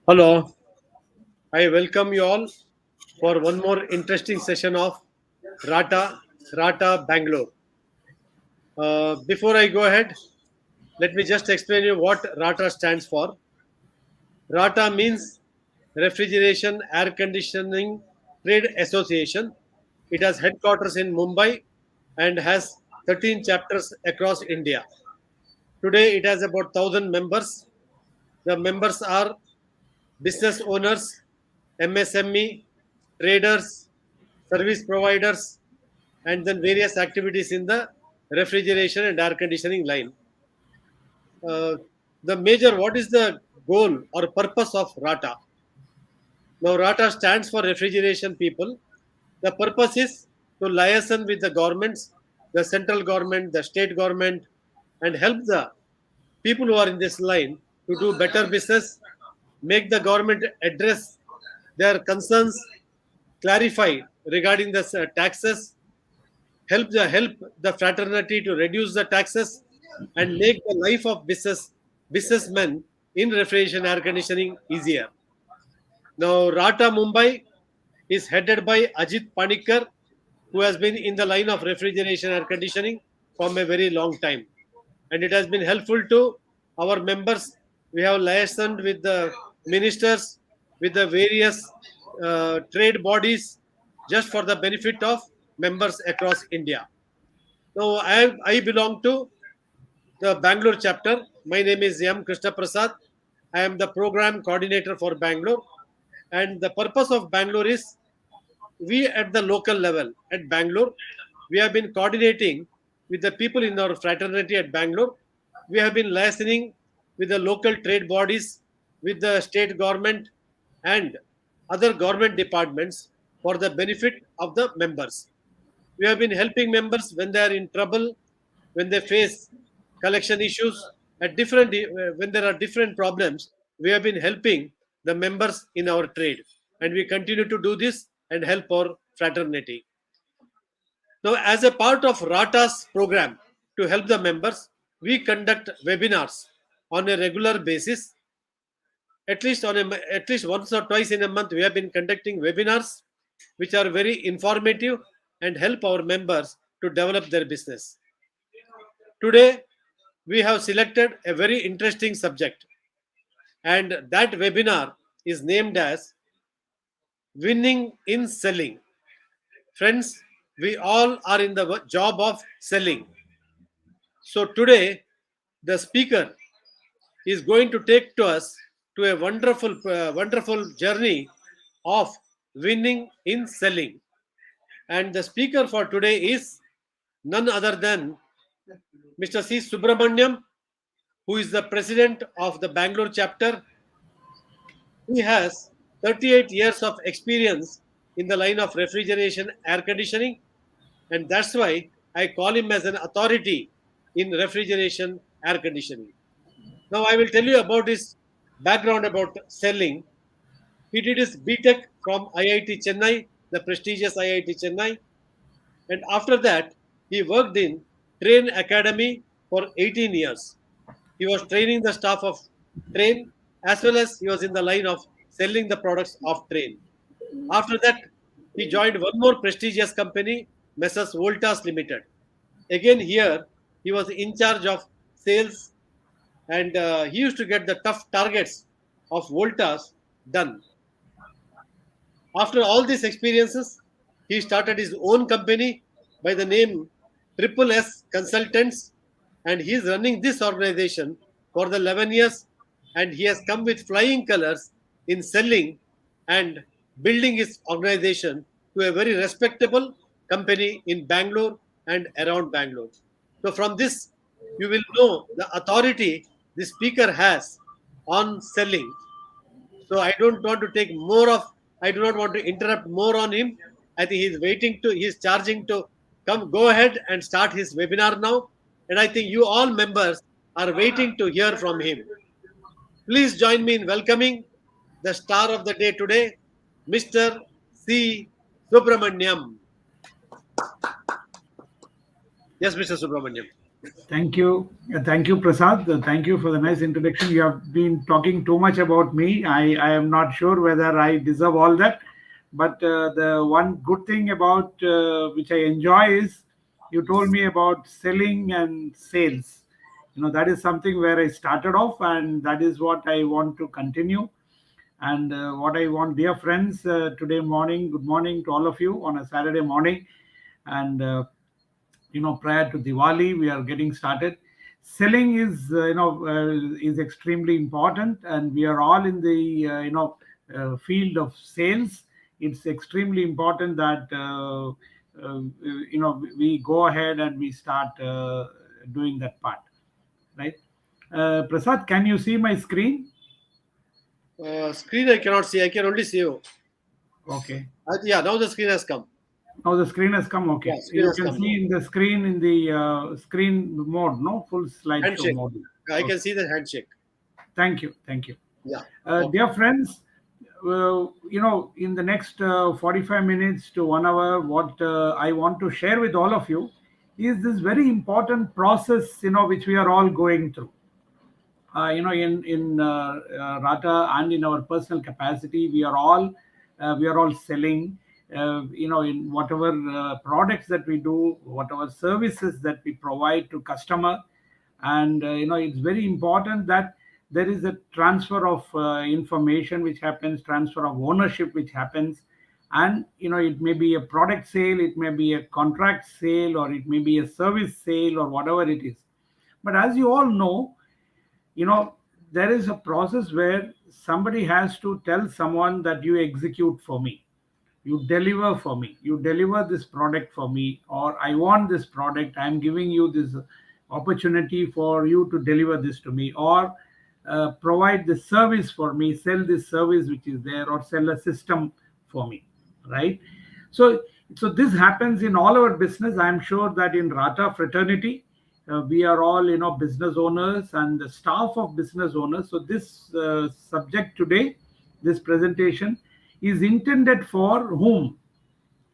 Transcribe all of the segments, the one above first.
Hello, I welcome you all for one more interesting session of Rata Bangalore. Before I go ahead, let me just explain you what Rata stands for. Rata means Refrigeration Air Conditioning Trade Association. It has headquarters in Mumbai and has 13 chapters across India. Today it has about 1,000 members. The members are business owners, MSME, traders, service providers, and then various activities in the refrigeration and air conditioning line. Uh, what is the goal or purpose of RATA? Now, RATA stands for refrigeration people. The purpose is to liaison with the governments, the central government, the state government, and help the people who are in this line to do better business, make the government address their concerns, clarify regarding the taxes, help the fraternity to reduce the taxes, and make the life of businessmen in refrigeration air conditioning easier. Now, Rata Mumbai is headed by Ajit Panikkar, who has been in the line of refrigeration air conditioning from a very long time. And it has been helpful to our members. We have liaisoned with the ministers, with the various trade bodies, just for the benefit of members across India. Now, I belong to the Bangalore chapter. My name is M. Krishna Prasad. I am the program coordinator for Bangalore. And the purpose of Bangalore is we at the local level at Bangalore, we have been coordinating with the people in our fraternity at Bangalore. We have been listening with the local trade bodies, with the state government, and other government departments for the benefit of the members. We have been helping members when they are in trouble, when they face collection issues, when there are different problems. We have been helping the members in our trade, and we continue to do this and help our fraternity. Now, as a part of RATA's program to help the members, we conduct webinars on a regular basis. At least once or twice in a month, we have been conducting webinars which are very informative and help our members to develop their business. Today, we have selected a very interesting subject, and that webinar is named as Winning in Selling. Friends, we all are in the job of selling. So today, the speaker is going to take to us to a wonderful journey of winning in selling. And the speaker for today is none other than Mr. C. Subramaniam, who is the president of the Bangalore chapter. He has 38 years of experience in the line of refrigeration air conditioning, and that's why I call him as an authority in refrigeration air conditioning. Now, I will tell you about his background about selling. He did his BTech from IIT Chennai, the prestigious IIT Chennai, and after that, he worked in Train Academy for 18 years. He was training the staff of Train as well as he was in the line of selling the products of Train. After that, he joined one more prestigious company, Messrs. Voltas Limited. Again, here he was in charge of sales, and he used to get the tough targets of Voltas done. After all these experiences, he started his own company by the name Triple S Consultants, and he is running this organization for the 11 years, and he has come with flying colors in selling and building his organization to a very respectable company in Bangalore and around Bangalore. So from this, you will know the authority the speaker has on selling. So I do not want to interrupt more on him. I think he's charging to come, go ahead and start his webinar now. And I think you all members are waiting to hear from him. Please join me in welcoming the star of the day today, Mr. C. Subramaniam. Yes, Mr. Subramaniam. Thank you. Thank you, Prasad. Thank you for the nice introduction. You have been talking too much about me. I am not sure whether I deserve all that. But the one good thing about which I enjoy is you told me about selling and sales. That is something where I started off, and that is what I want to continue. And what I want, dear friends, today morning, good morning to all of you on a Saturday morning. And prior to Diwali, we are getting started. Selling is is extremely important, and we are all in the field of sales. It's extremely important that we go ahead and we start doing that part, right? Prasad, can you see my screen? Screen I cannot see. I can only see you. Okay. Yeah, now the screen has come. Now the screen has come. Yeah, Okay, screen you has can come. see in the screen in the screen mode, no full slideshow Handshake. mode. I can Okay. see the handshake. Thank you. Thank you. Yeah. Okay. Dear friends, in the next 45 minutes to 1 hour, what I want to share with all of you is this very important process, which we are all going through. In Rata and in our personal capacity, we are all selling. In whatever products that we do, whatever services that we provide to customer, and it's very important that there is a transfer of information which happens, transfer of ownership which happens, and it may be a product sale, it may be a contract sale, or it may be a service sale, or whatever it is. But as you all know, you know there is a process where somebody has to tell someone that you execute for me, you deliver for me, you deliver this product for me, or I want this product, I'm giving you this opportunity for you to deliver this to me, or provide the service for me, sell this service which is there, or sell a system for me, right? So so this happens in all our business. I'm sure that in Rata fraternity, we are all business owners and the staff of business owners. So this subject today, this presentation, is intended for whom?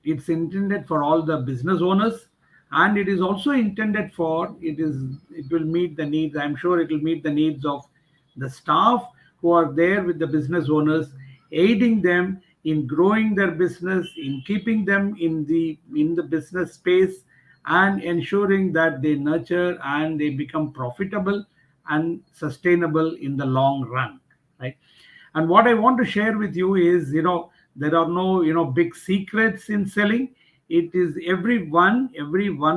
It's intended for all the business owners, and it is also intended for, it will meet the needs, I'm sure it will meet the needs of the staff who are there with the business owners, aiding them in growing their business, in keeping them in the business space, and ensuring that they nurture and they become profitable and sustainable in the long run, right? And what I want to share with you is, there are no big secrets in selling. It is every one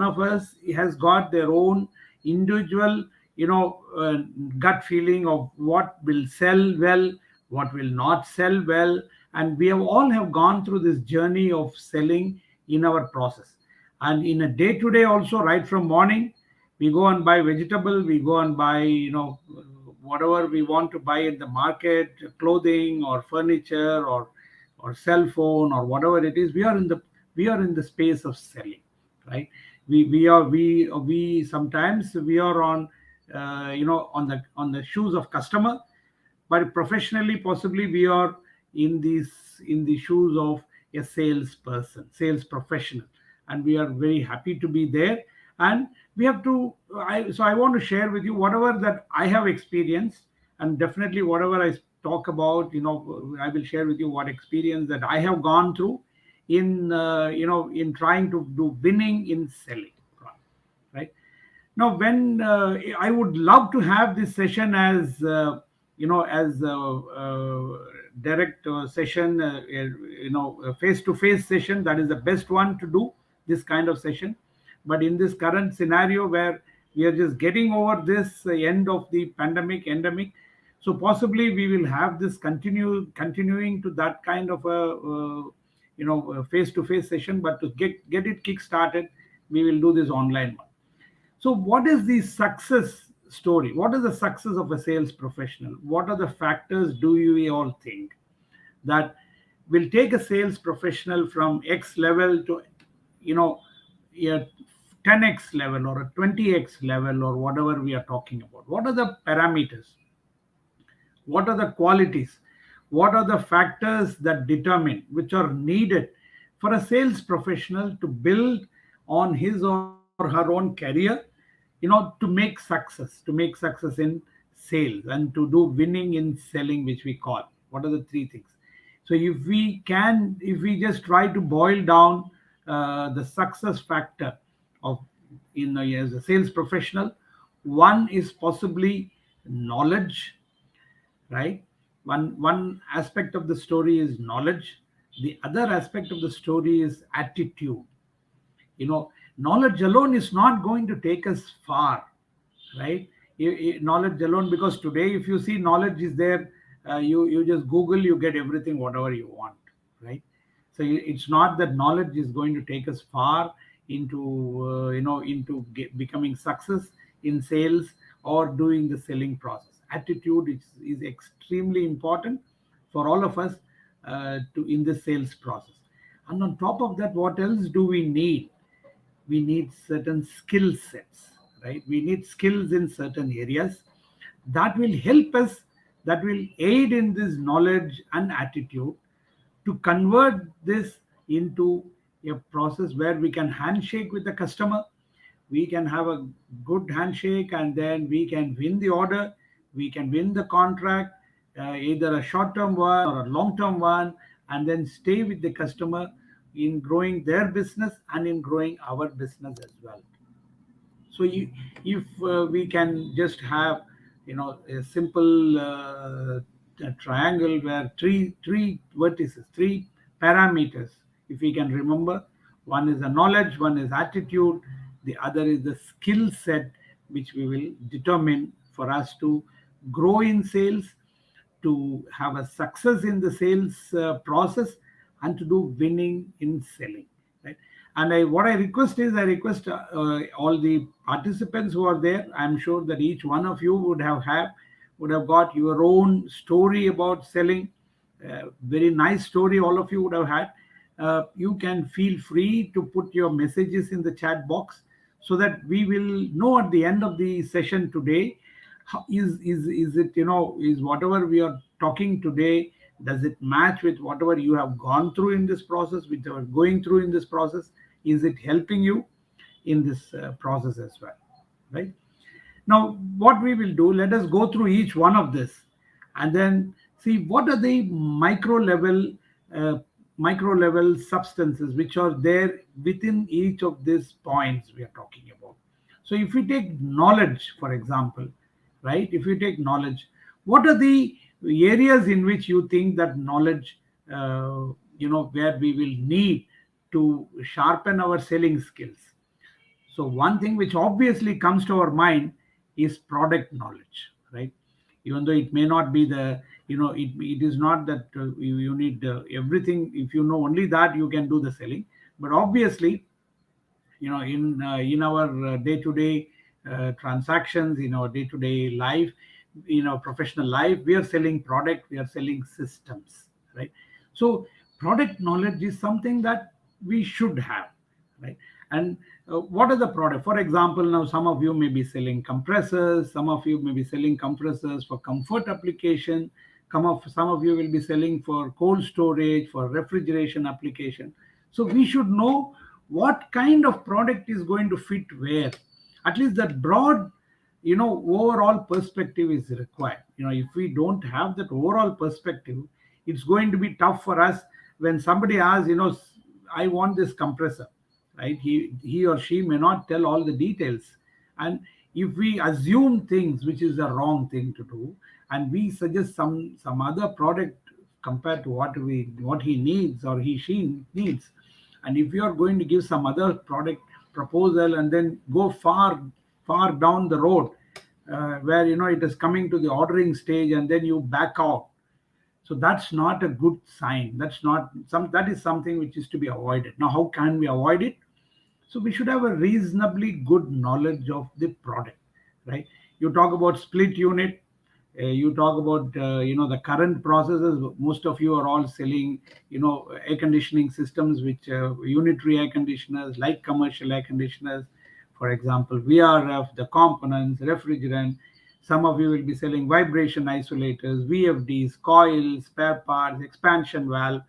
of us has got their own individual gut feeling of what will sell well, what will not sell well. And we have gone through this journey of selling in our process, and in a day to day also, right from morning, we go and buy vegetable, we go and buy whatever we want to buy in the market, clothing or furniture, or cell phone, or whatever it is. We are in the space of selling, right? We sometimes we are on the shoes of customer, but professionally possibly we are in the shoes of a salesperson, sales professional, and we are very happy to be there. And we have to I want to share with you whatever that I have experienced, and definitely whatever I talk about, I will share with you what experience that I have gone through in trying to do winning in selling, right? Now, when I would love to have this session as direct session, a face-to-face session, that is the best one to do this kind of session. But in this current scenario where we are just getting over this end of the endemic, so possibly we will have this continuing to that kind of a face-to-face session. But to get it kick started, we will do this online one. So, what is the success story? What is the success of a sales professional? What are the factors do you all think that will take a sales professional from X level to, a 10x level or a 20x level, or whatever we are talking about? What are the parameters? What are the qualities? What are the factors that determine, which are needed for a sales professional to build on his or her own career to make success in sales, and to do winning in selling, which we call. What are the three things? So if we just try to boil down the success factor of, as a sales professional, one is possibly knowledge, right? One aspect of the story is knowledge. The other aspect of the story is attitude. Knowledge alone is not going to take us far, right? Knowledge alone, because today if you see knowledge is there, you just google, you get everything whatever you want, right? So it's not that knowledge is going to take us far into becoming success in sales or doing the selling process. Attitude is extremely important for all of us to in the sales process. And on top of that, what else do we need? We need certain skill sets, right? We need skills in certain areas that will help us, that will aid in this knowledge and attitude, to convert this into a process where we can handshake with the customer. We can have a good handshake, and then we can win the order, we can win the contract, either a short term one or a long term one, and then stay with the customer in growing their business and in growing our business as well. So if we can just have a simple triangle where three vertices, three parameters, if we can remember, one is the knowledge, one is attitude, the other is the skill set, which we will determine for us to grow in sales, to have a success in the sales process, and to do winning in selling, right? And what I request is, I request all the participants who are there. I'm sure that each one of you would have got your own story about selling. Very nice story all of you would have had. You can feel free to put your messages in the chat box, so that we will know at the end of the session today, is it, is whatever we are talking today, does it match with whatever you have gone through in this process, which you are going through in this process? Is it helping you in this process as well, right? Now, what we will do, let us go through each one of this, and then see what are the uh, micro level substances which are there within each of these points we are talking about. So if we take knowledge, for example, right? If you take knowledge, what are the areas in which you think that knowledge, where we will need to sharpen our selling skills? So one thing which obviously comes to our mind is product knowledge, right? Even though it may not be it is not that you need everything. If you know only that, you can do the selling. But obviously, in our day-to-day transactions, in our day-to-day life, professional life, we are selling product, we are selling systems, right? So product knowledge is something that we should have, right? And what are the product? For example, now some of you may be selling compressors, some of you may be selling compressors for comfort application, some of you will be selling for cold storage, for refrigeration application. So we should know what kind of product is going to fit where. At least that broad, overall perspective is required. If we don't have that overall perspective, it's going to be tough for us when somebody asks, I want this compressor, right? He or she may not tell all the details. And if we assume things, which is the wrong thing to do, and we suggest some other product compared to what he needs or she needs, and if you are going to give some other product proposal and then go far down the road, where it is coming to the ordering stage, and then you back out, so that's not a good sign. That is something which is to be avoided. Now, how can we avoid it? So we should have a reasonably good knowledge of the product, right? You talk about split unit, you talk about the current processes. Most of you are all selling air conditioning systems, which unitary air conditioners, like commercial air conditioners, for example, VRF, the components, refrigerant. Some of you will be selling vibration isolators, VFDs, coils, spare parts, expansion valve.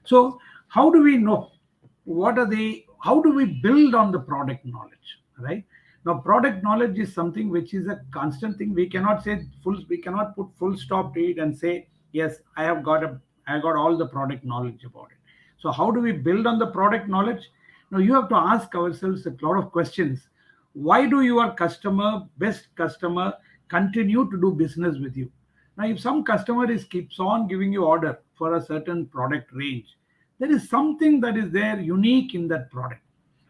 So how do we know how do we build on the product knowledge, right? Now product knowledge is something which is a constant thing. We cannot put full stop to it and say yes, I got all the product knowledge about it. So how do we build on the product knowledge? Now you have to ask ourselves a lot of questions. Why do your best customer, continue to do business with you? Now if some customer is keeps on giving you order for a certain product range, there is something that is there unique in that product.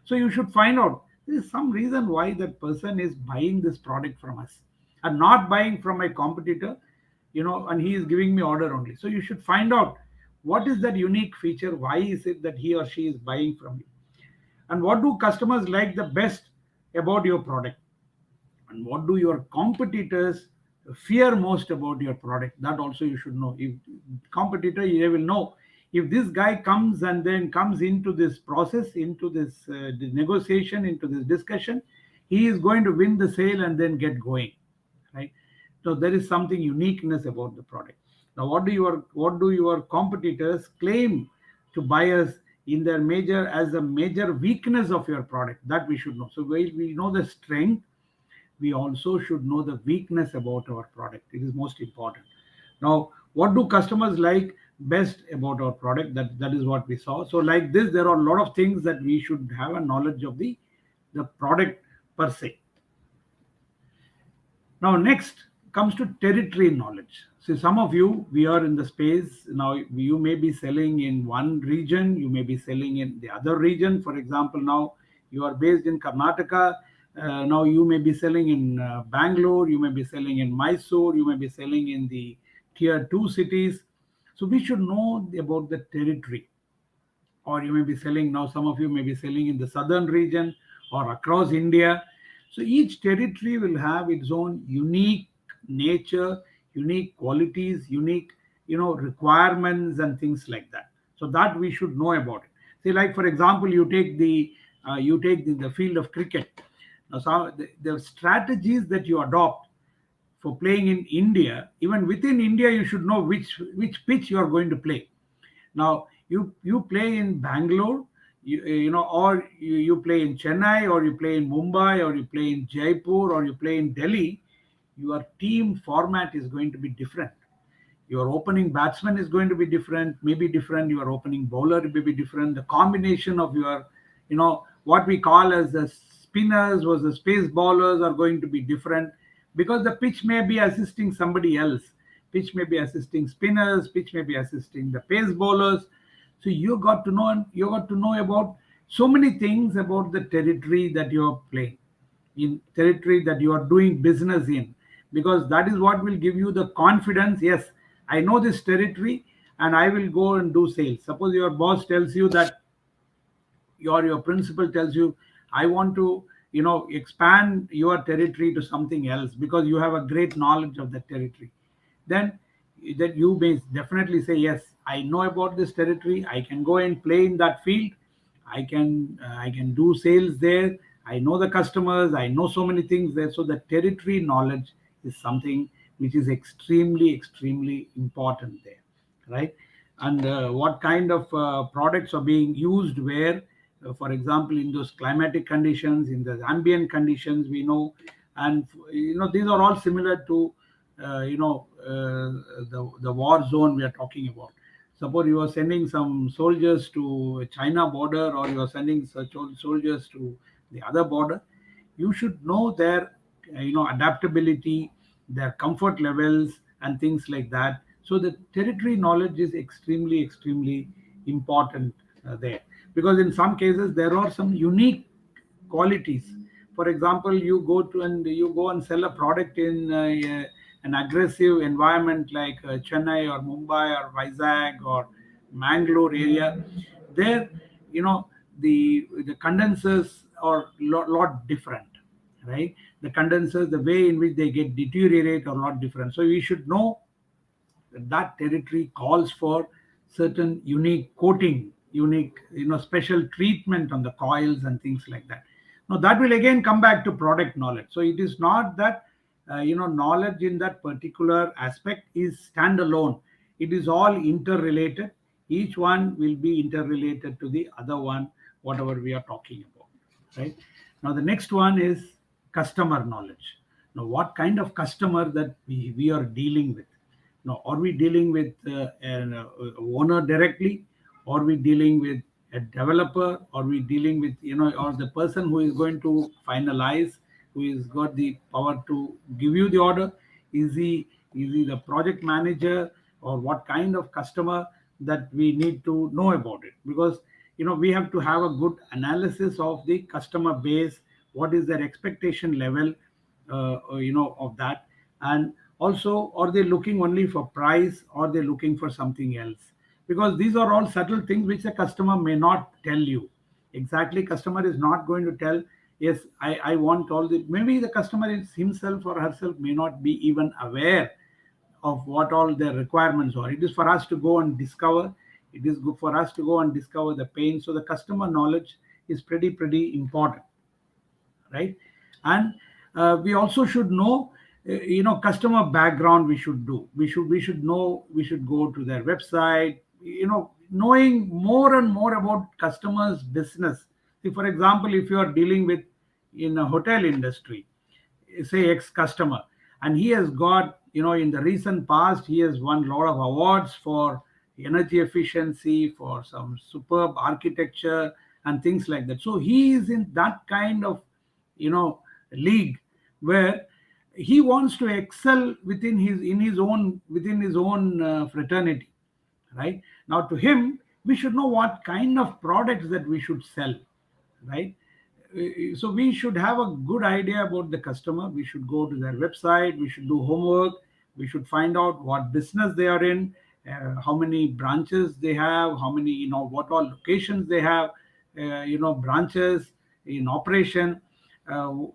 So you should find out there is some reason why that person is buying this product from us and not buying from my competitor, and he is giving me order only. So you should find out what is that unique feature, why is it that he or she is buying from you, and what do customers like the best about your product, and what do your competitors fear most about your product. That also you should know. If competitor, they will know if this guy comes and then comes into this process, into this negotiation, into this discussion, he is going to win the sale and then get going, right? So there is something uniqueness about the product. Now what do your competitors claim to buyers in their major as a major weakness of your product? That we should know. So while we know the strength, we also should know the weakness about our product. It is most important. Now what do customers like best about our product? That is what we saw. So like this, there are a lot of things that we should have a knowledge of the product per se. Now, next comes to territory knowledge. See, some of you, we are in the space now. You may be selling in one region, you may be selling in the other region. For example, now you are based in Karnataka. Now you may be selling in Bangalore, you may be selling in Mysore, you may be selling in the tier two cities. So we should know about the territory. Or you may be selling now, some of you may be selling in the southern region or across India. So each territory will have its own unique nature, unique qualities, unique requirements and things like that. So that we should know about it. See, like for example, you take the field of cricket. Now, the strategies that you adopt for playing in India, even within India, you should know which pitch you are going to play. Now, you play in Bangalore, or you play in Chennai, or you play in Mumbai, or you play in Jaipur, or you play in Delhi. Your team format is going to be different. Your opening batsman is going to be different, maybe different. Your opening bowler may be different. The combination of what we call as the spinners versus pace bowlers are going to be different, because the pitch may be assisting somebody else. Pitch may be assisting spinners, pitch may be assisting the pace bowlers. So you got to know about so many things about the territory that you are playing, in territory that you are doing business in, because that is what will give you the confidence. Yes, I know this territory and I will go and do sales. Suppose your boss tells you that, your principal tells you, I want to expand your territory to something else because you have a great knowledge of that territory. Then that you may definitely say, yes, I know about this territory, I can go and play in that field, I can do sales there, I know the customers, I know so many things there. So the territory knowledge is something which is extremely important there, right? And what kind of products are being used where, for example, in those climatic conditions, in the ambient conditions, we know. And these are all similar to the war zone we are talking about. Suppose you are sending some soldiers to China border, or you are sending such soldiers to the other border. You should know their adaptability, their comfort levels and things like that. So the territory knowledge is extremely important there, because in some cases there are some unique qualities. For example, you go and sell a product in an aggressive environment like Chennai or Mumbai or Vizag or Mangalore area. There, the condensers are lot different, right? The condensers, the way in which they get deteriorate are a lot different. So we should know that territory calls for certain unique coating, unique special treatment on the coils and things like that. Now that will again come back to product knowledge. So it is not that knowledge in that particular aspect is standalone. It is all interrelated. Each one will be interrelated to the other one, whatever we are talking about, right? Now the next one is customer knowledge. Now, what kind of customer that we are dealing with? Now, are we dealing with an owner directly? Are we dealing with a developer? Are we dealing with, or the person who is going to finalize, who has got the power to give you the order? Is he the project manager, or what kind of customer that we need to know about it? Because we have to have a good analysis of the customer base, what is their expectation level, of that. And also, are they looking only for price, or are they looking for something else? Because these are all subtle things which the customer may not tell you. Exactly, customer is not going to tell, yes, I want all the, maybe the customer is himself or herself may not be even aware of what all their requirements are. It is for us to go and discover. It is good for us to go and discover the pain. So the customer knowledge is pretty important, right? And we also should know, customer background. We should know, we should go to their website, knowing more and more about customers business. See, for example, if you are dealing with in a hotel industry, say ex customer, and he has got, in the recent past, he has won a lot of awards for energy efficiency, for some superb architecture and things like that. So he is in that kind of, league, where he wants to excel within his own fraternity, right? Now, to him, we should know what kind of products that we should sell, right? So we should have a good idea about the customer. We should go to their website, we should do homework, we should find out what business they are in, how many branches they have, how many, what all locations they have, branches in operation,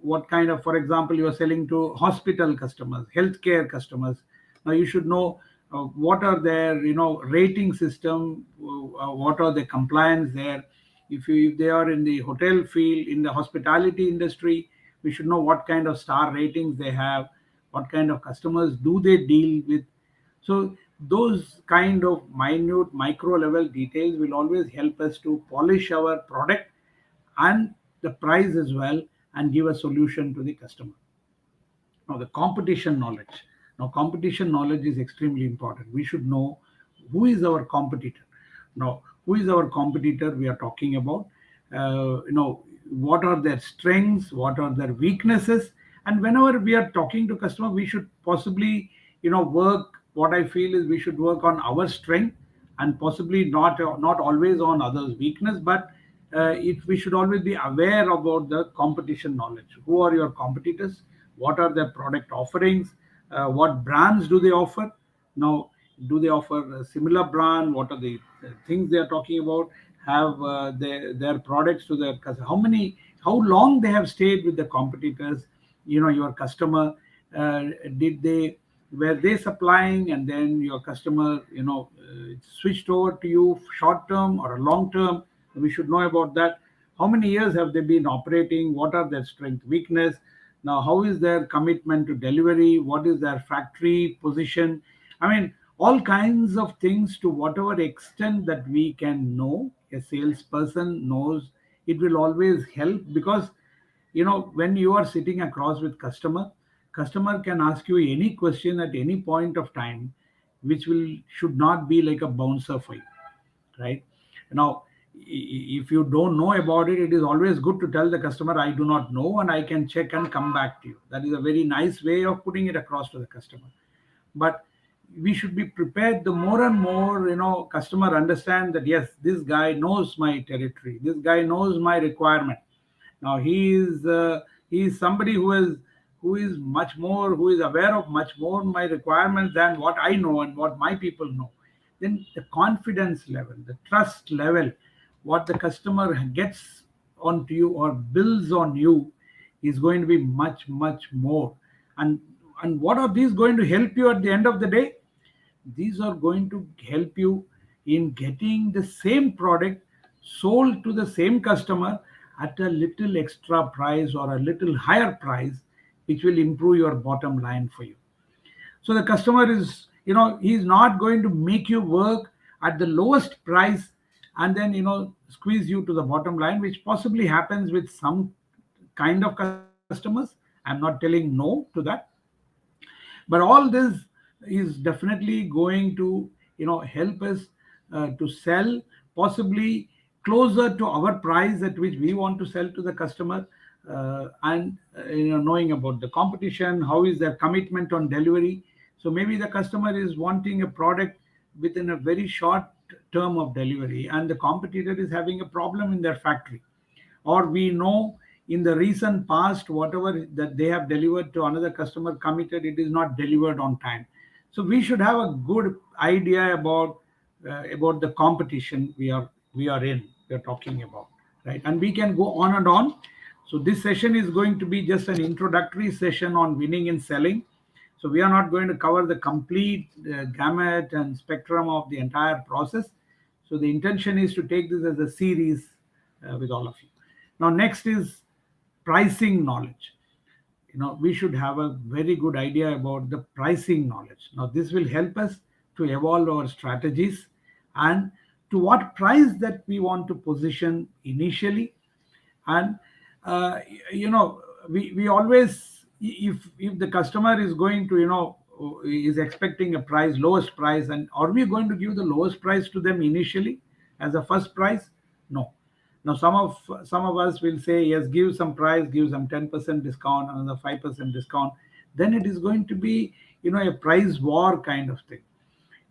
what kind of, for example, you are selling to hospital customers, healthcare customers. Now you should know what are their, rating system, what are the compliance there. If they are in the hotel field, in the hospitality industry, we should know what kind of star ratings they have, what kind of customers do they deal with. So those kind of minute micro level details will always help us to polish our product and the price as well, and give a solution to the customer. Now, the competition knowledge. Now, competition knowledge is extremely important. We should know who is our competitor. Now, who is our competitor we are talking about? What are their strengths? What are their weaknesses? And whenever we are talking to customer, we should possibly, work. What I feel is we should work on our strength, and possibly not always on others' weakness, but if we should always be aware about the competition knowledge. Who are your competitors? What are their product offerings? What brands do they offer? Now, do they offer a similar brand? What are the things they are talking about? Have their products to their customer? How long they have stayed with the competitors? Your customer, did they were they supplying, and then your customer, switched over to you short term or a long term? We should know about that. How many years have they been operating? What are their strength, weakness? Now, how is their commitment to delivery? What is their factory position? I mean, all kinds of things. To whatever extent that we can know, a salesperson knows, it will always help. Because when you are sitting across with customer can ask you any question at any point of time, which will should not be like a bouncer for you, right? Now, if you don't know about it, it is always good to tell the customer, I do not know, and I can check and come back to you. That is a very nice way of putting it across to the customer. But we should be prepared. The more and more, customer understand that, yes, this guy knows my territory, this guy knows my requirement. Now, he is somebody who is aware of much more my requirements than what I know and what my people know. Then the confidence level, the trust level, what the customer gets onto you or builds on you, is going to be much more. And what are these going to help you at the end of the day? These are going to help you in getting the same product sold to the same customer at a little extra price or a little higher price, which will improve your bottom line for you. So the customer is, he's not going to make you work at the lowest price and then, squeeze you to the bottom line, which possibly happens with some kind of customers. I'm not telling no to that, but all this is definitely going to help us to sell possibly closer to our price at which we want to sell to the customer, and knowing about the competition, how is their commitment on delivery. So maybe the customer is wanting a product within a very short term of delivery, and the competitor is having a problem in their factory, or we know in the recent past whatever that they have delivered to another customer committed, it is not delivered on time. So we should have a good idea about the competition we are talking about, right? And we can go on and on. So this session is going to be just an introductory session on winning and selling. So we are not going to cover the complete gamut and spectrum of the entire process. So the intention is to take this as a series with all of you. Now, next is pricing knowledge. We should have a very good idea about the pricing knowledge. Now, this will help us to evolve our strategies and to what price that we want to position initially. And uh, you know we always, if the customer is going to is expecting a price, lowest price, and are we going to give the lowest price to them initially as a first price? No. Now some of us will say yes, give some price, give some 10% discount, another 5% discount. Then it is going to be a price war kind of thing.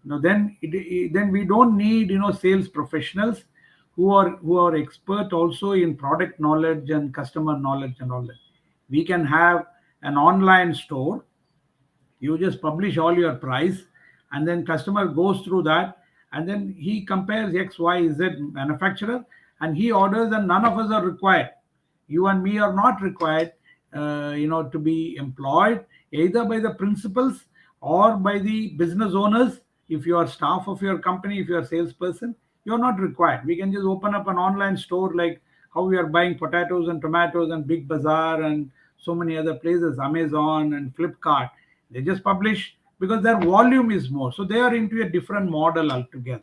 Then we don't need sales professionals who are expert also in product knowledge and customer knowledge and all that. We can have an online store. You just publish all your price, and then customer goes through that, and then he compares X, Y, Z manufacturer, and he orders, and none of us are required. You and me are not required to be employed either by the principals or by the business owners. If you are staff of your company, if you are salesperson, you're not required. We can just open up an online store, like how we are buying potatoes and tomatoes and Big Bazaar and so many other places, Amazon and Flipkart. They just publish because their volume is more. So they are into a different model altogether,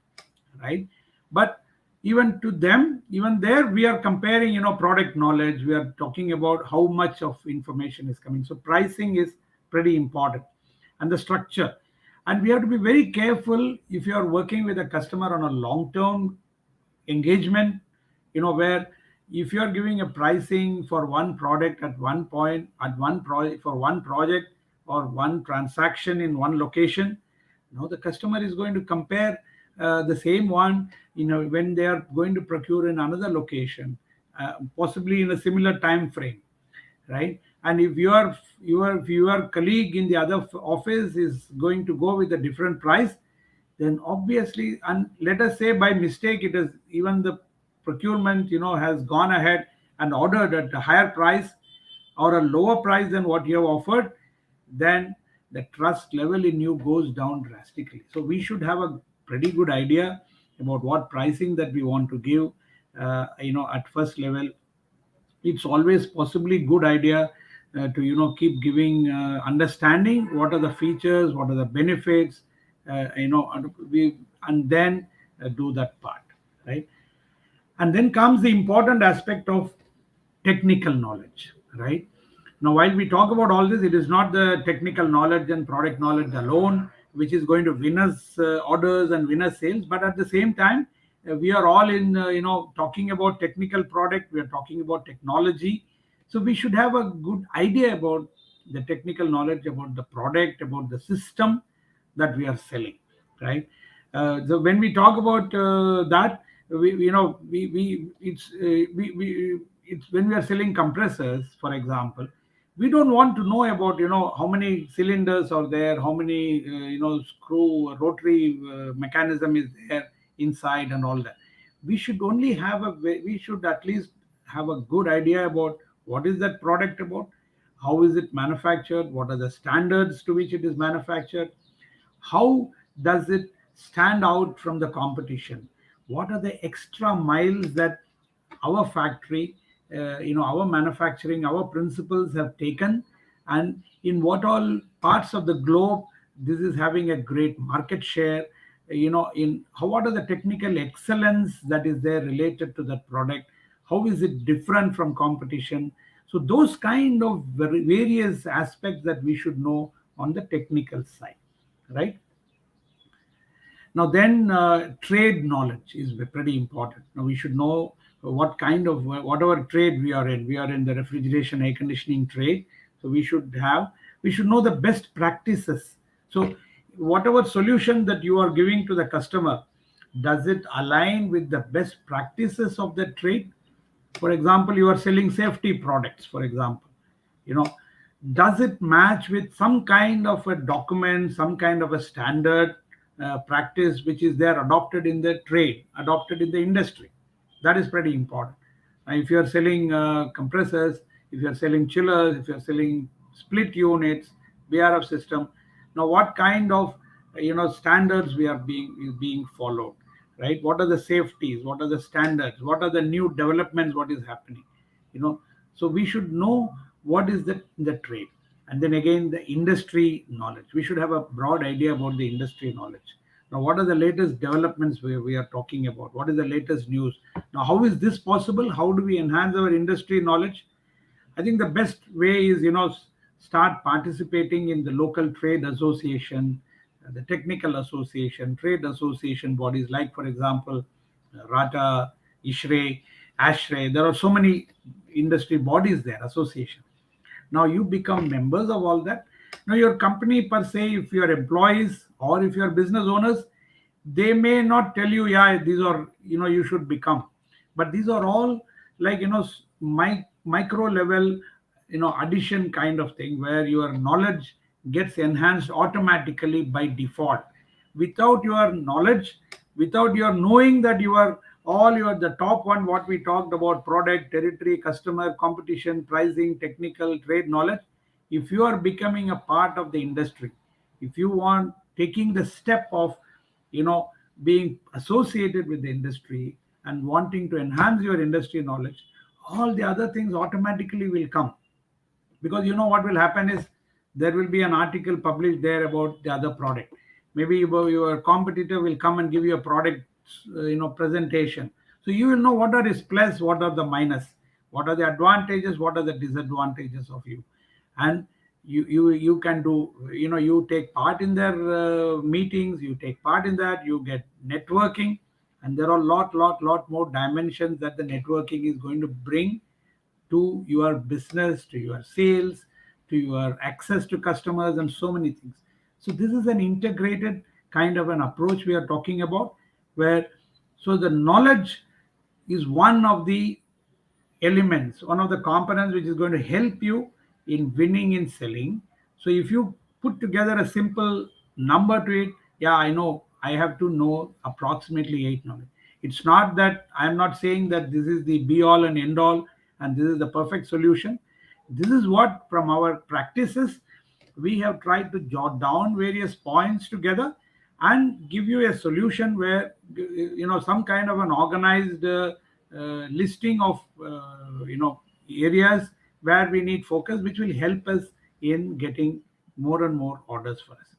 right? But even to them, even there, we are comparing, product knowledge. We are talking about how much of information is coming. So pricing is pretty important, and the structure. And we have to be very careful if you are working with a customer on a long-term engagement, where if you are giving a pricing for one product at one point, at one project, for one project or one transaction in one location, the customer is going to compare the same one when they are going to procure in another location, possibly in a similar time frame, right? And if your colleague in the other office is going to go with a different price, then obviously, and let us say by mistake, it is even the procurement has gone ahead and ordered at a higher price or a lower price than what you have offered, then the trust level in you goes down drastically. So we should have a pretty good idea about what pricing that we want to give at first level. It's always possibly good idea to keep giving understanding what are the features, what are the benefits, and then do that part, right? And then comes the important aspect of technical knowledge, right? Now, while we talk about all this, it is not the technical knowledge and product knowledge alone which is going to win us orders and win us sales. But at the same time, we are all in talking about technical product, we are talking about technology. So we should have a good idea about the technical knowledge about the product, about the system that we are selling, right? So when we talk about that, it's when we are selling compressors, for example, we don't want to know about how many cylinders are there, how many screw rotary mechanism is there inside and all that. We should at least have a good idea about what is that product about, how is it manufactured, what are the standards to which it is manufactured, how does it stand out from the competition, what are the extra miles that our factory, our manufacturing, our principals have taken, and in what all parts of the globe this is having a great market share, in how, what are the technical excellence that is there related to that product, how is it different from competition. So those kind of various aspects that we should know on the technical side, right? Now, then trade knowledge is pretty important. Now, we should know what kind of whatever trade we are in. We are in the refrigeration, air conditioning trade, so we should know the best practices. So, whatever solution that you are giving to the customer, does it align with the best practices of the trade? For example, you are selling safety products, for example, you know, does it match with some kind of a document, some kind of a standard practice which is there adopted in the trade, adopted in the industry? That is pretty important. If you are selling compressors, if you are selling chillers, if you are selling split units, BRF system, now what kind of standards we are being followed, right? What are the safeties, what are the standards, what are the new developments, what is happening, you know so we should know what is the trade. And then again, the industry knowledge, we should have a broad idea about the industry knowledge. Now, what are the latest developments we are talking about? What is the latest news? Now, how is this possible? How do we enhance our industry knowledge? I think the best way is, start participating in the local trade association, the technical association, trade association bodies, like, for example, Rata, ISHRE, ASHRE. There are so many industry bodies there, association. Now you become members of all that. Now your company per se, if your employees or if your business owners, they may not tell you, yeah, these are, you should become. But these are all like, micro level, addition kind of thing, where your knowledge gets enhanced automatically by default. Without your knowledge, without your knowing that you are all your the top one, what we talked about: product, territory, customer, competition, pricing, technical, trade knowledge. If you are becoming a part of the industry, if you want taking the step of being associated with the industry and wanting to enhance your industry knowledge, all the other things automatically will come. Because what will happen is, there will be an article published there about the other product. Maybe your competitor will come and give you a product presentation. So you will know what are his plus, what are the minus, what are the advantages, what are the disadvantages of you. And you can do, you take part in their meetings, you take part in that, you get networking. And there are lot more dimensions that the networking is going to bring to your business, to your sales, to your access to customers, and so many things. So this is an integrated kind of an approach we are talking about, where so the knowledge is one of the elements, one of the components which is going to help you in winning in selling. So if you put together a simple number to it, yeah, I know I have to know approximately 8 knowledge. It's not that I'm not saying that this is the be all and end all and this is the perfect solution. This is what, from our practices, we have tried to jot down various points together and give you a solution where some kind of an organized listing of areas where we need focus, which will help us in getting more and more orders for us.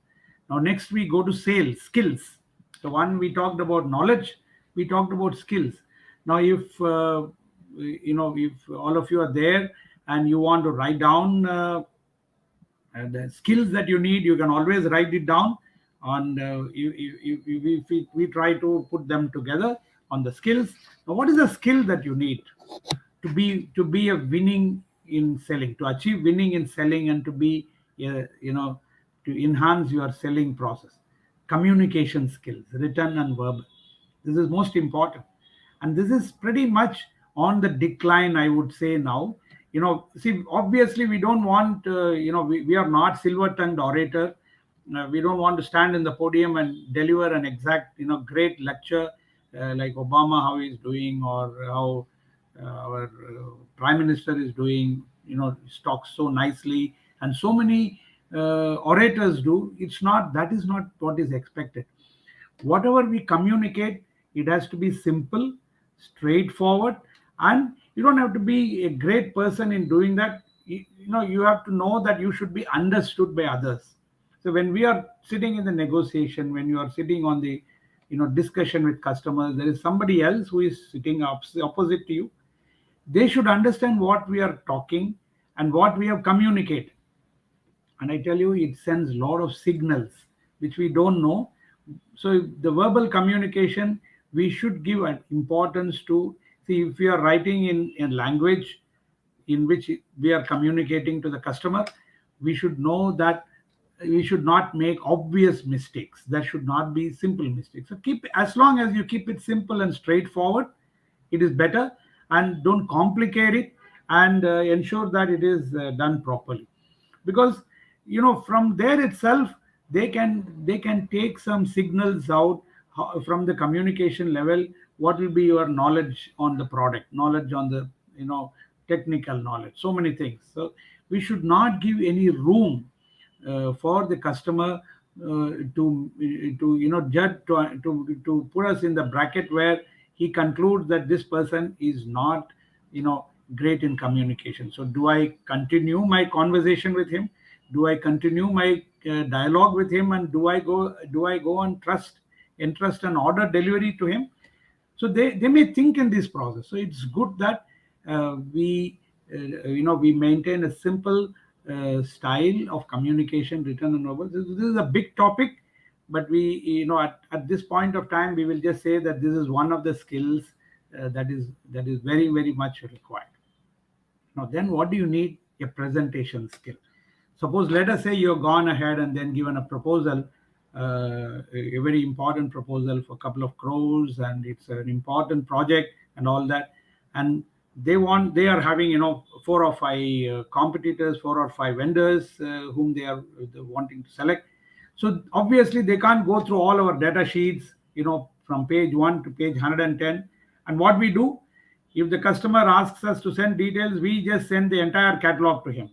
Now next we go to sales skills. The one we talked about knowledge, we talked about skills. Now if all of you are there and you want to write down the skills that you need, you can always write it down. And we try to put them together on the skills. Now, what is the skill that you need to be a winning in selling, to achieve winning in selling, and to be to enhance your selling process? Communication skills, written and verbal. This is most important, and this is pretty much on the decline, I would say now. See, obviously we don't want we are not silver tongued orator. We don't want to stand in the podium and deliver an exact great lecture like Obama, how he's doing, or how our prime minister is doing. Talks so nicely, and so many orators do. That is not what is expected. Whatever we communicate, it has to be simple, straightforward, and you don't have to be a great person in doing that. You have to know that you should be understood by others. So when we are sitting in the negotiation, when you are sitting on the discussion with customers, there is somebody else who is sitting opposite to you. They should understand what we are talking, and what we have communicated. And I tell you, it sends a lot of signals which we don't know. So the verbal communication, we should give an importance to. See, if we are writing in language in which we are communicating to the customer, we should know that we should not make obvious mistakes. There should not be simple mistakes. So keep, as long as you keep it simple and straightforward, it is better. And don't complicate it, and ensure that it is done properly. Because from there itself, they can take some signals out, from the communication level, what will be your knowledge on the product, knowledge on the technical knowledge, so many things. So we should not give any room for the customer to judge, to put us in the bracket where he concludes that this person is not great in communication. So do I continue my conversation with him? Do I continue my dialogue with him? And do I go and entrust an order delivery to him? So they may think in this process. So it's good that we maintain a simple style of communication, written and verbal. This is a big topic, but at this point of time, we will just say that this is one of the skills that is very, very much required. Now, then what do you need? A presentation skill. Suppose, let us say you've gone ahead and then given a proposal, a very important proposal for a couple of crores, and it's an important project and all that. And they are having, four or five competitors, four or five vendors whom they are wanting to select. So obviously they can't go through all our data sheets, from page 1 to page 110. And what we do, if the customer asks us to send details, we just send the entire catalog to him.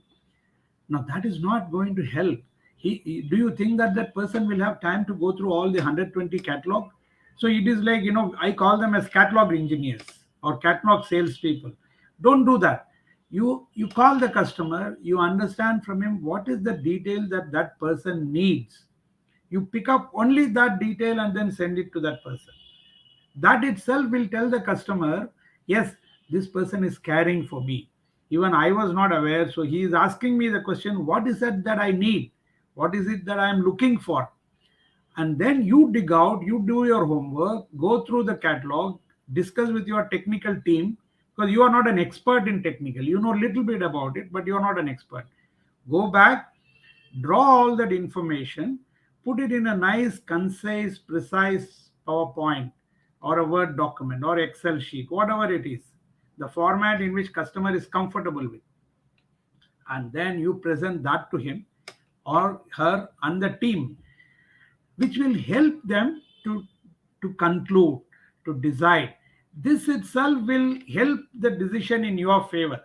Now that is not going to help. Do you think that that person will have time to go through all the 120 catalog? So it is like, I call them as catalog engineers or catalog salespeople. Don't do that. You call the customer, you understand from him what is the detail that that person needs. You pick up only that detail and then send it to that person. That itself will tell the customer, yes, this person is caring for me. Even I was not aware, so he is asking me the question, what is it that I need? What is it that I am looking for? And then you dig out, you do your homework, go through the catalog, discuss with your technical team, because you are not an expert in technical. You know a little bit about it, but you are not an expert. Go back, draw all that information, put it in a nice, concise, precise PowerPoint or a Word document or Excel sheet, whatever it is, the format in which customer is comfortable with. And then you present that to him or her and the team, which will help them to conclude, to decide. This itself will help the decision in your favor.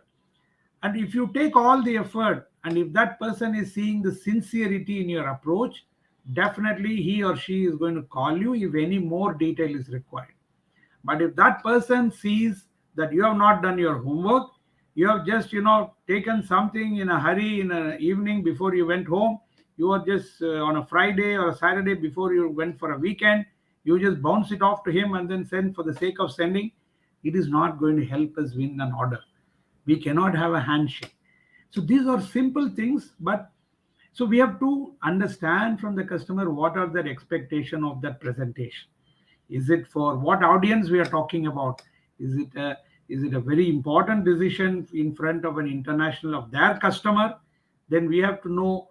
And if you take all the effort, and if that person is seeing the sincerity in your approach, definitely he or she is going to call you if any more detail is required. But if that person sees that you have not done your homework, you have just taken something in a hurry in an evening before you went home, you are just on a Friday or a Saturday before you went for a weekend, you just bounce it off to him and then send for the sake of sending, it is not going to help us win an order. We cannot have a handshake. So these are simple things, but so we have to understand from the customer what are their expectation of that presentation. Is it for what audience we are talking about? Is it a very important decision in front of an international of their customer? Then we have to know,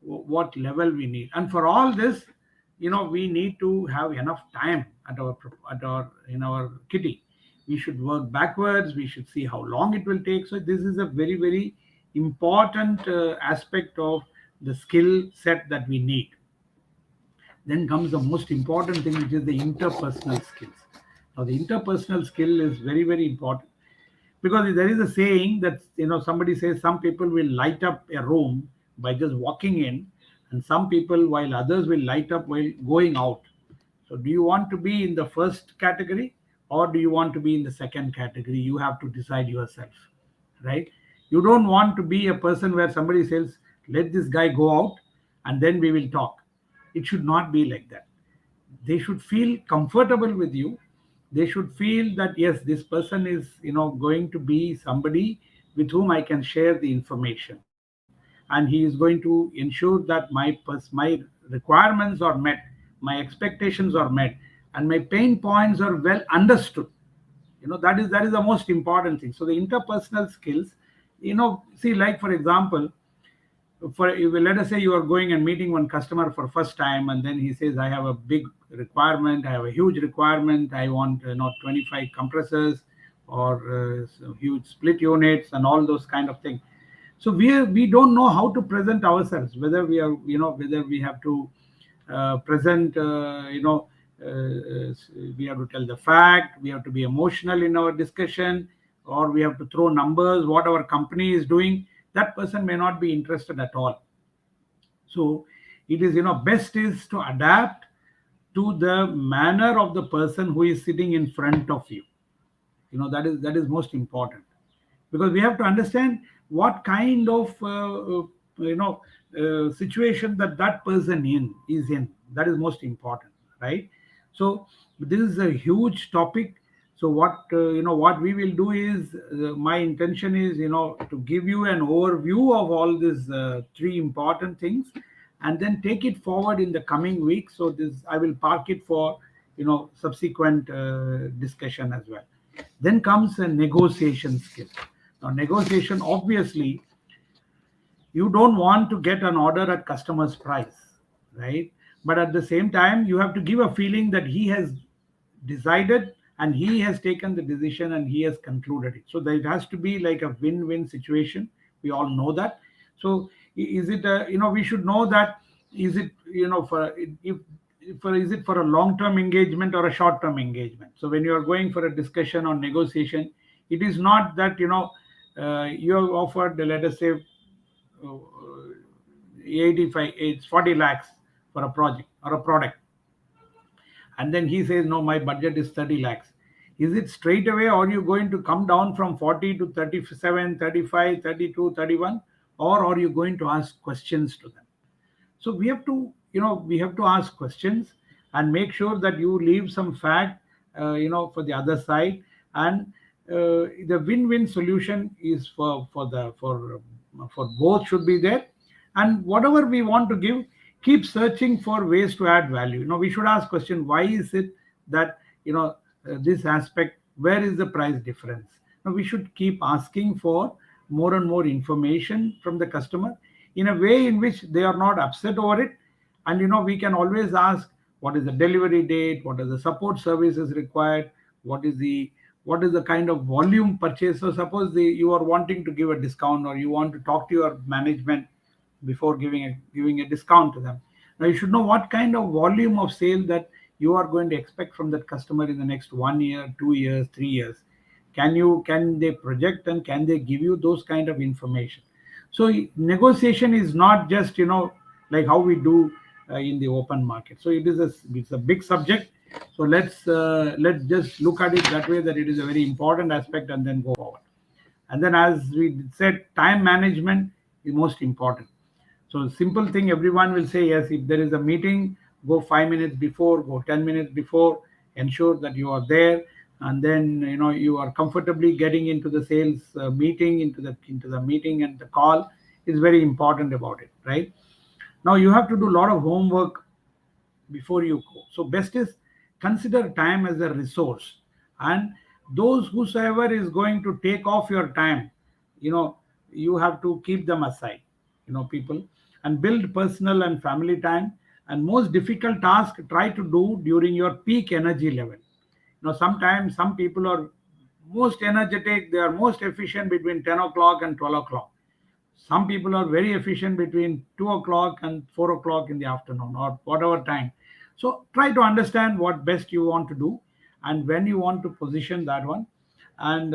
what level we need. And for all this, we need to have enough time at our in our kitty. We should work backwards. We should see how long it will take. So this is a very, very important aspect of the skill set that we need. Then comes the most important thing, which is the interpersonal skills. Now, the interpersonal skill is very, very important, because there is a saying that somebody says some people will light up a room by just walking in, and some people, while others will light up while going out. So, do you want to be in the first category or do you want to be in the second category? You have to decide yourself, right? You don't want to be a person where somebody says, "Let this guy go out, and then we will talk." It should not be like that. They should feel comfortable with you. They should feel that yes, this person is going to be somebody with whom I can share the information, and he is going to ensure that my requirements are met, my expectations are met, and my pain points are well understood. That is the most important thing. So the interpersonal skills, see, like for example, let us say you are going and meeting one customer for first time, and then he says, I have a big requirement, I have a huge requirement, I want 25 compressors, or huge split units and all those kind of things. So we don't know how to present ourselves, whether we are, whether we have to present, we have to tell the fact, we have to be emotional in our discussion, or we have to throw numbers what our company is doing. That person may not be interested at all. So it is, best is to adapt to the manner of the person who is sitting in front of you. That is most important, because we have to understand what kind of situation that person is in. That is most important, right? So this is a huge topic. So what we will do is, my intention is, to give you an overview of all these three important things, and then take it forward in the coming weeks. So this I will park it for subsequent discussion as well. Then comes a negotiation skill. Now, negotiation, obviously, you don't want to get an order at customer's price, right? But at the same time, you have to give a feeling that he has decided, and he has taken the decision, and he has concluded it. So there has to be like a win-win situation. We all know that. So is it we should know that, is it for if is it for a long-term engagement or a short-term engagement? So when you are going for a discussion or negotiation, it is not that you have offered, let us say, 85 it's 40 lakhs for a project or a product, and then he says, no, my budget is 30 lakhs. Is it straight away, or are you going to come down from 40 to 37, 35, 32, 31, or are you going to ask questions to them? So we have to ask questions, and make sure that you leave some fact for the other side. And the win-win solution is for both should be there. And whatever we want to give, keep searching for ways to add value. We should ask question, why is it that this aspect, where is the price difference? Now we should keep asking for more and more information from the customer, in a way in which they are not upset over it. And we can always ask, what is the delivery date, what are the support services required, what is the kind of volume purchase. So suppose you are wanting to give a discount, or you want to talk to your management before giving a discount to them. Now you should know what kind of volume of sale that you are going to expect from that customer in the next 1 year, 2 years, 3 years. Can they project, and can they give you those kind of information? So negotiation is not just like how we do in the open market. So it's a big subject. So let's just look at it that way, that it is a very important aspect, and then go forward. And then, as we said, time management is most important. So simple thing, everyone will say, yes, if there is a meeting, go 5 minutes before, go 10 minutes before, ensure that you are there. And then you are comfortably getting into the sales meeting, into the meeting, and the call is very important about it, right? Now you have to do a lot of homework before you go. So best is, consider time as a resource, and those whosoever is going to take off your time, you have to keep them aside, people, and build personal and family time. And most difficult task, try to do during your peak energy level. Sometimes some people are most energetic, they are most efficient between 10 o'clock and 12 o'clock. Some people are very efficient between 2 o'clock and 4 o'clock in the afternoon, or whatever time. So try to understand what best you want to do, and when you want to position that one. And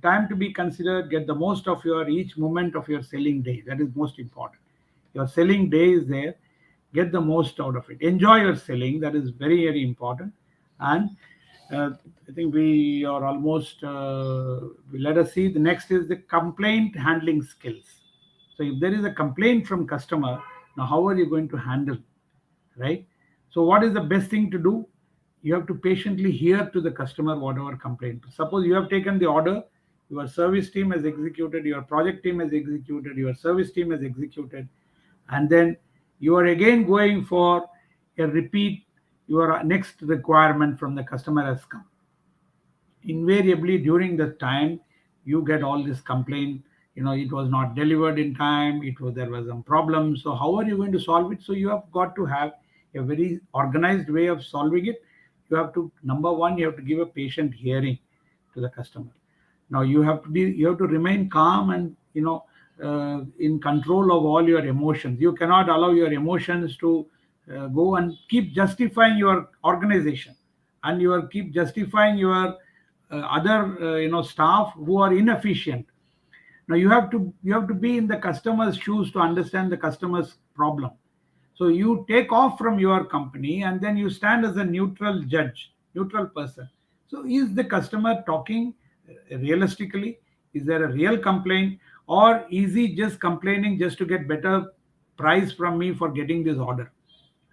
time to be considered, get the most of your each moment of your selling day. That is most important. Your selling day is there, get the most out of it, enjoy your selling. That is very, very important. And uh, I think we are almost, let us see, the next is the complaint handling skills. So if there is a complaint from customer, now how are you going to handle, right? So what is the best thing to do? You have to patiently hear to the customer whatever complaint. Suppose you have taken the order, your service team has executed, your project team has executed, your service team has executed, and then you are again going for a repeat. Your next requirement from the customer has come. Invariably during the time you get all this complaint, it was not delivered in time, there was some problem. So how are you going to solve it? So you have got to have a very organized way of solving it. You have to, number one, you have to give a patient hearing to the customer. Now you have to remain calm and in control of all your emotions. You cannot allow your emotions to go and keep justifying your organization, and you are keep justifying your other staff who are inefficient. Now you have to be in the customer's shoes to understand the customer's problem. So you take off from your company and then you stand as a neutral judge, neutral person. So is the customer talking realistically? Is there a real complaint, or is he just complaining just to get better price from me for getting this order?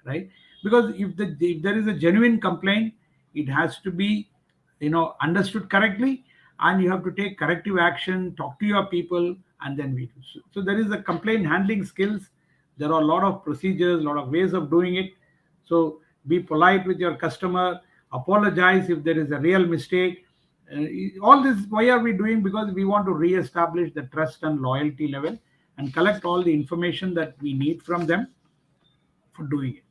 Right? Because if there is a genuine complaint, it has to be understood correctly, and you have to take corrective action, talk to your people, and then we do. So there is a complaint handling skills. There are a lot of procedures, a lot of ways of doing it. So be polite with your customer, apologize if there is a real mistake. All this, why are we doing? Because we want to re-establish the trust and loyalty level and collect all the information that we need from them for doing it.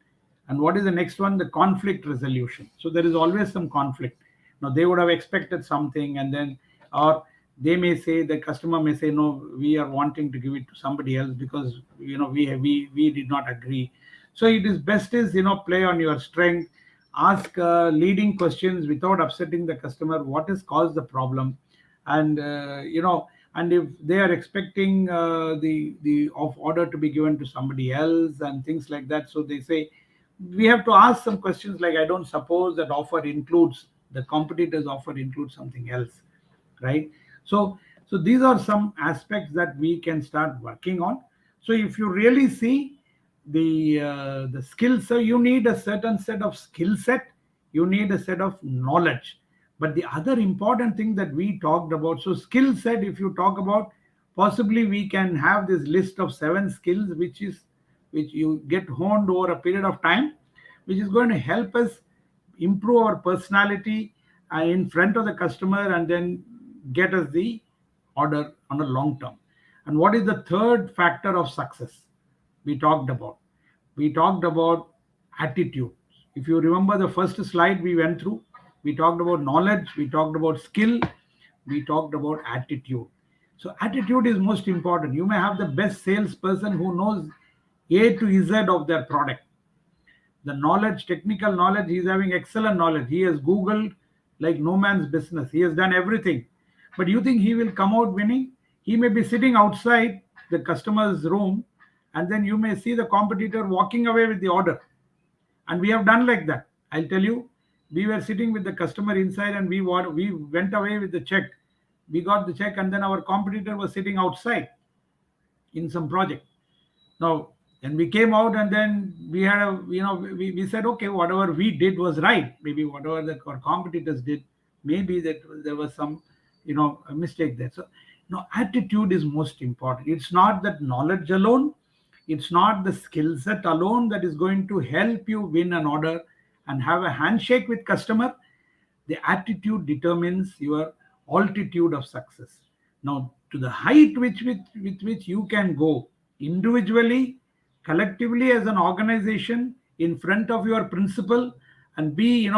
And what is the next one? The conflict resolution. So there is always some conflict. Now they would have expected something, and then, or they may say, the customer may say, no, we are wanting to give it to somebody else because we did not agree. So it is best is play on your strength, ask leading questions without upsetting the customer. What has caused the problem? And and if they are expecting the of order to be given to somebody else and things like that, so they say, we have to ask some questions like, I don't suppose that offer includes, the competitor's offer includes something else, right? So these are some aspects that we can start working on. So if you really see the skills, so you need a certain set of skill set, you need a set of knowledge. But the other important thing that we talked about, so skill set, if you talk about, possibly we can have this list of 7 skills, which you get honed over a period of time, which is going to help us improve our personality in front of the customer, and then get us the order on a long term. And what is the third factor of success we talked about? We talked about attitude. If you remember the first slide we went through, we talked about knowledge, we talked about skill, we talked about attitude. So attitude is most important. You may have the best salesperson who knows A to Z of their product. The knowledge, technical knowledge, he is having excellent knowledge. He has Googled like no man's business. He has done everything. But you think he will come out winning? He may be sitting outside the customer's room, and then you may see the competitor walking away with the order. And we have done like that. I'll tell you, we were sitting with the customer inside, and we went away with the check. We got the check, and then our competitor was sitting outside in some project. Now, and we came out, and then we had we said, okay, whatever we did was right. Maybe whatever our competitors did, maybe that there was some a mistake there. So attitude is most important. It's not that knowledge alone, it's not the skill set alone that is going to help you win an order and have a handshake with customer. The attitude determines your altitude of success. Now, to the height with which you can go individually, collectively, as an organization, in front of your principal, and be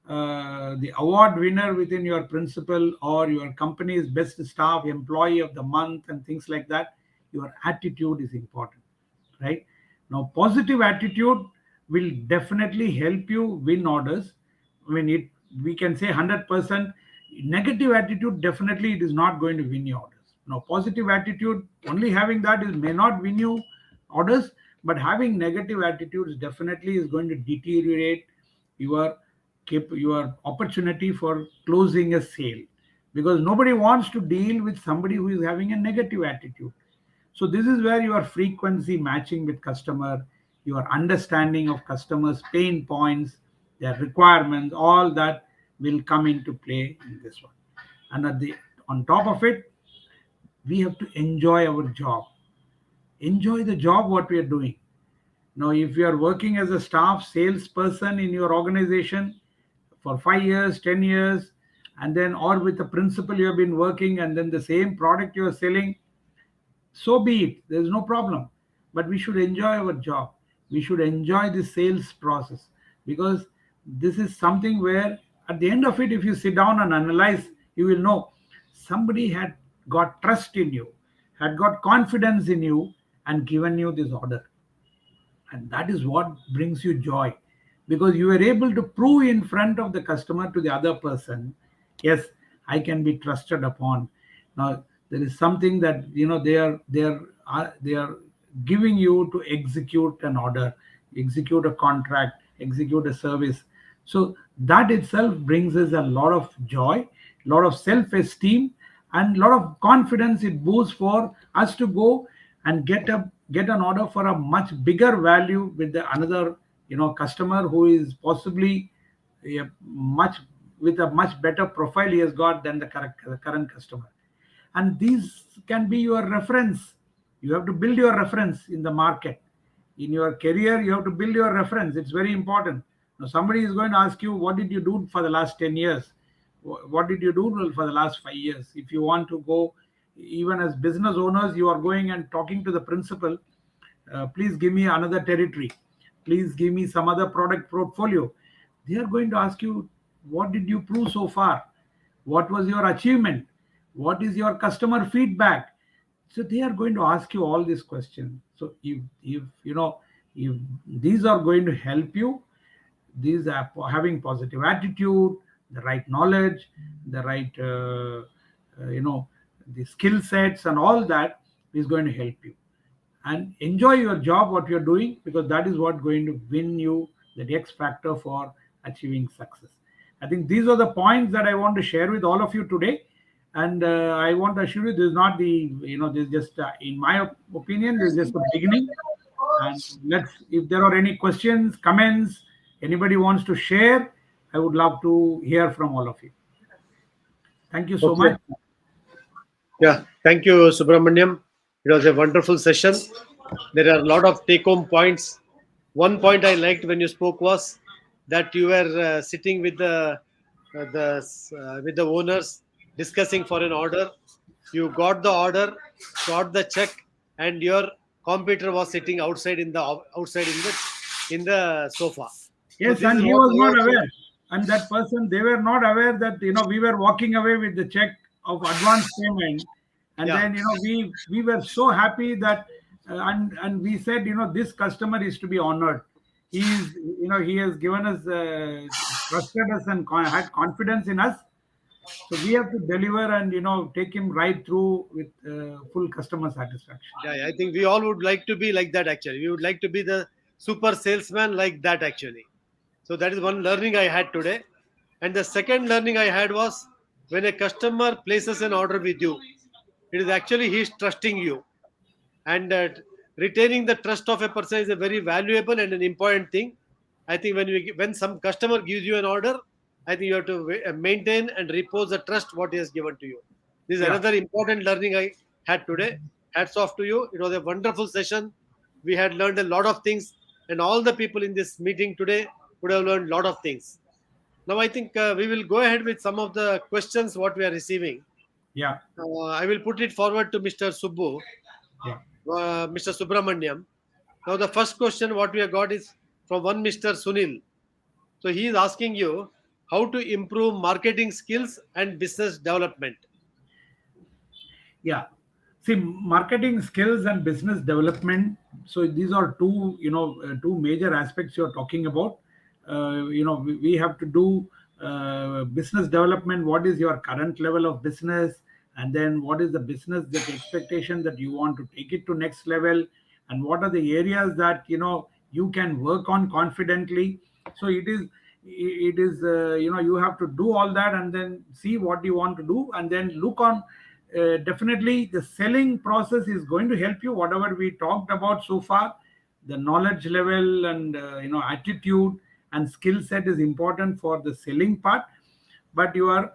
the award winner within your principal, or your company's best staff employee of the month and things like that, your attitude is important, right? Now positive attitude will definitely help you win orders. We can say 100%. Negative attitude, definitely it is not going to win you orders. Now positive attitude, only having that is may not win you orders, but having negative attitudes definitely is going to deteriorate your your opportunity for closing a sale, because nobody wants to deal with somebody who is having a negative attitude. So this is where your frequency matching with customer, your understanding of customers pain points, their requirements, all that will come into play in this one. And at the on top of it, we have to enjoy our job. Enjoy the job what we are doing. Now, if you are working as a staff salesperson in your organization for 5 years, 10 years, and then or with the principal you have been working, and then the same product you are selling, so be it. There's no problem. But we should enjoy our job. We should enjoy the sales process, because this is something where at the end of it, if you sit down and analyze, you will know somebody had got trust in you, had got confidence in you, and given you this order. And that is what brings you joy, because you are able to prove in front of the customer to the other person, yes, I can be trusted upon. Now there is something that they are giving you to execute an order, execute a contract, execute a service. So that itself brings us a lot of joy, a lot of self-esteem, and a lot of confidence. It boosts for us to go and get an order for a much bigger value with the another customer who is possibly a much with a much better profile he has got than the current customer. And these can be your reference. You have to build your reference in the market. In your career, you have to build your reference. It's very important. Now somebody is going to ask you, what did you do for the last 10 years? What did you do for the last 5 years? If you want to go, even as business owners, you are going and talking to the principal, please give me another territory, please give me some other product portfolio. They are going to ask you, what did you prove so far? What was your achievement? What is your customer feedback? So they are going to ask you all these questions. So if these are going to help you, these are having positive attitude, the right knowledge, the right the skill sets and all that is going to help you. And enjoy your job what you're doing, because that is what going to win you the X factor for achieving success. I think these are the points that I want to share with all of you today. And I want to assure you, this is not this is just in my opinion, this is just the beginning. And let's, if there are any questions, comments, anybody wants to share, I would love to hear from all of you. Thank you so Okay. much. Yeah, thank you, Subramaniam. It was a wonderful session. There are a lot of take-home points. One point I liked when you spoke was that you were sitting with the owners discussing for an order. You got the order, got the check, and your computer was sitting outside in the sofa. So Yes, this and is he what was I not also. aware. And that person, they were not aware that we were walking away with the check of advance payment. And Yeah. then we were so happy that and we said, this customer is to be honored. He's he has given us trusted us and had confidence in us. So we have to deliver and take him right through with full customer satisfaction. Yeah, I think we all would like to be like that actually. We would like to be the super salesman like that actually. So that is one learning I had today. And the second learning I had was when a customer places an order with you, it is actually he's trusting you. And retaining the trust of a person is a very valuable and an important thing. I think when some customer gives you an order, I think you have to maintain and repose the trust what he has given to you. This is Yeah. another important learning I had today. Hats off to you. It was a wonderful session. We had learned a lot of things, and all the people in this meeting today would have learned a lot of things. Now I think we will go ahead with some of the questions what we are receiving. Yeah. I will put it forward to Mr. Subbu, Yeah. Mr. Subramaniam. Now, the first question what we have got is from one Mr. Sunil. So, he is asking you how to improve marketing skills and business development. Yeah. See, marketing skills and business development. So these are two, two major aspects you're talking about. We have to do business development. What is your current level of business? And then what is the business that expectation that you want to take it to next level? And what are the areas that, you can work on confidently? So it is you have to do all that and then see what you want to do and then look on. Definitely the selling process is going to help you, whatever we talked about so far. The knowledge level and attitude and skill set is important for the selling part. But your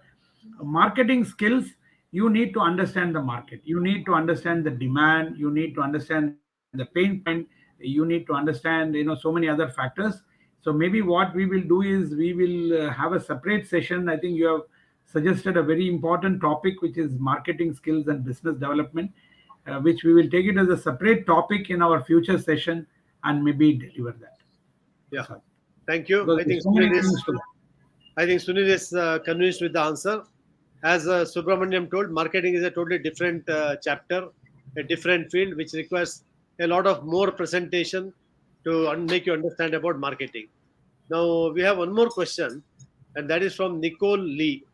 marketing skills, you need to understand the market, you need to understand the demand, you need to understand the pain point, you need to understand, so many other factors. So maybe what we will do is we will have a separate session. I think you have suggested a very important topic, which is marketing skills and business development, which we will take it as a separate topic in our future session and maybe deliver that, Yeah. Prasad. Thank you. Because there's so many things to learn. I think Sunil is convinced with the answer. As Subramaniam told, marketing is a totally different chapter, a different field, which requires a lot of more presentation to make you understand about marketing. Now we have one more question, and that is from Nicole Lee.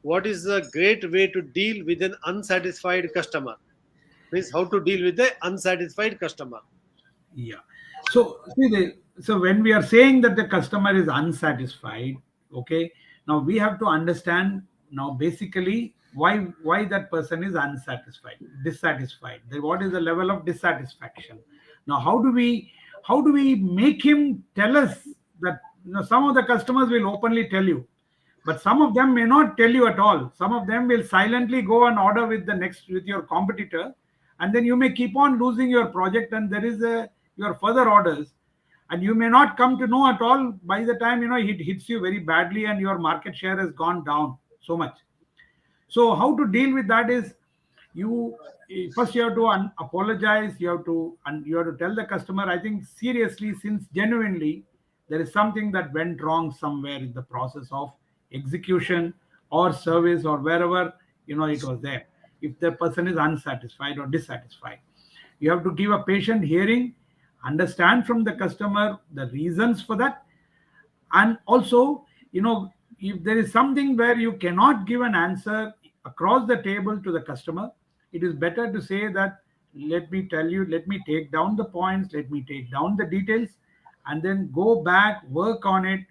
What is a great way to deal with an unsatisfied customer? Means how to deal with the unsatisfied customer. Yeah. So see, so when we are saying that the customer is unsatisfied, okay, now we have to understand now basically why that person is unsatisfied, dissatisfied. What is the level of dissatisfaction? Now, how do we make him tell us that? Some of the customers will openly tell you, but some of them may not tell you at all. Some of them will silently go and order with your competitor, and then you may keep on losing your project, and there is a your further orders, and you may not come to know at all. By the time it hits you very badly, and your market share has gone down so much. So how to deal with that is, you first you have to apologize. You have to tell the customer, I think seriously, since genuinely there is something that went wrong somewhere in the process of execution or service or wherever it was there. If the person is unsatisfied or dissatisfied, you have to give a patient hearing, understand from the customer the reasons for that. And also, if there is something where you cannot give an answer across the table to the customer, it is better to say that, let me tell you, let me take down the points, let me take down the details, and then go back, work on it,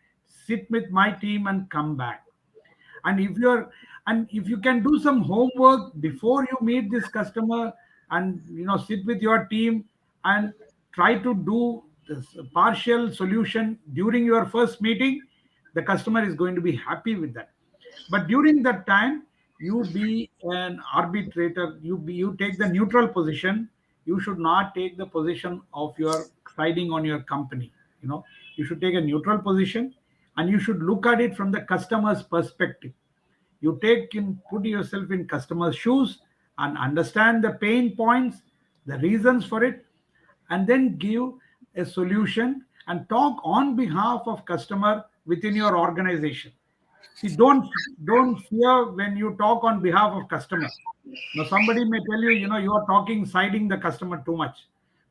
sit with my team and come back. And if you can do some homework before you meet this customer, and sit with your team and try to do this partial solution during your first meeting, the customer is going to be happy with that. But during that time, you be an arbitrator, you take the neutral position. You should not take the position of your siding on your company. You should take a neutral position, and you should look at it from the customer's perspective. You put yourself in customer's shoes and understand the pain points, the reasons for it, and then give a solution and talk on behalf of customer within your organization. See, don't fear when you talk on behalf of customer. Now somebody may tell you, you are talking siding the customer too much,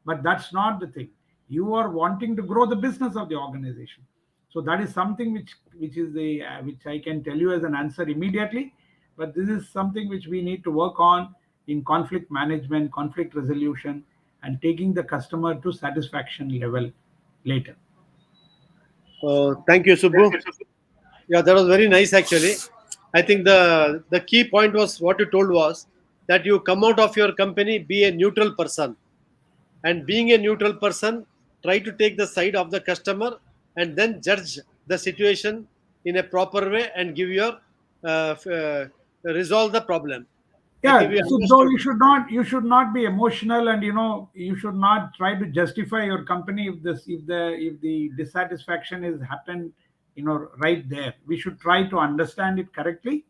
but that's not the thing. You are wanting to grow the business of the organization. So that is something which I can tell you as an answer immediately. But this is something which we need to work on in conflict management, conflict resolution, and taking the customer to satisfaction level later. Thank you, Subbu. Yeah, that was very nice actually. I think the key point was what you told was that you come out of your company, be a neutral person, and being a neutral person, try to take the side of the customer and then judge the situation in a proper way and give your resolve the problem. I think Yeah, we so though understood. you should not be emotional, and you should not try to justify your company if the dissatisfaction is happened, right there. We should try to understand it correctly,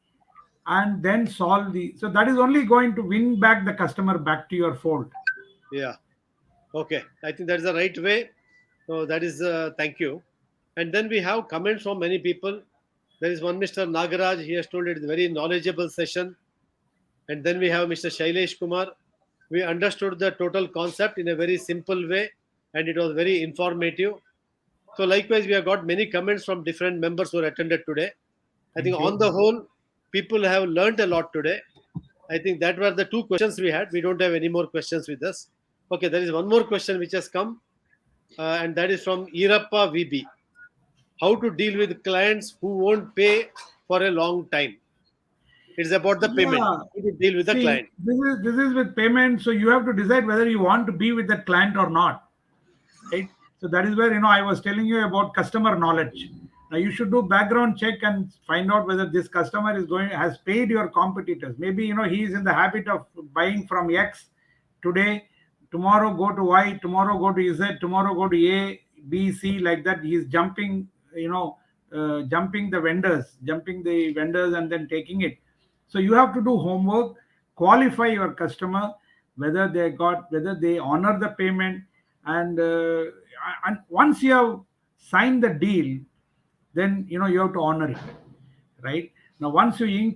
and then solve the so that is only going to win back the customer back to your fold. Yeah. Okay. I think that's the right way. So that is thank you. And then we have comments from many people. There is one Mr. Nagaraj. He has told it is a very knowledgeable session. And then we have Mr. Shailesh Kumar. We understood the total concept in a very simple way, and it was very informative. So likewise, we have got many comments from different members who attended today. I think Thank on you. the whole, people have learned a lot today. I think that were the two questions we had. We don't have any more questions with us. Okay, there is one more question which has come, and that is from Irappa VB. How to deal with clients who won't pay for a long time? It's about the payment. Yeah. How to deal with the See, client. this is with payment, so you have to decide whether you want to be with that client or not, right? So that is where I was telling you about customer knowledge. Now you should do background check and find out whether this customer is going has paid your competitors. Maybe he is in the habit of buying from X today, tomorrow go to Y, tomorrow go to Z, tomorrow go to A, B, C, like that. He is jumping, jumping the vendors and then taking it. So you have to do homework, qualify your customer, whether they honor the payment, and once you have signed the deal, then you have to honor it, right? Now once you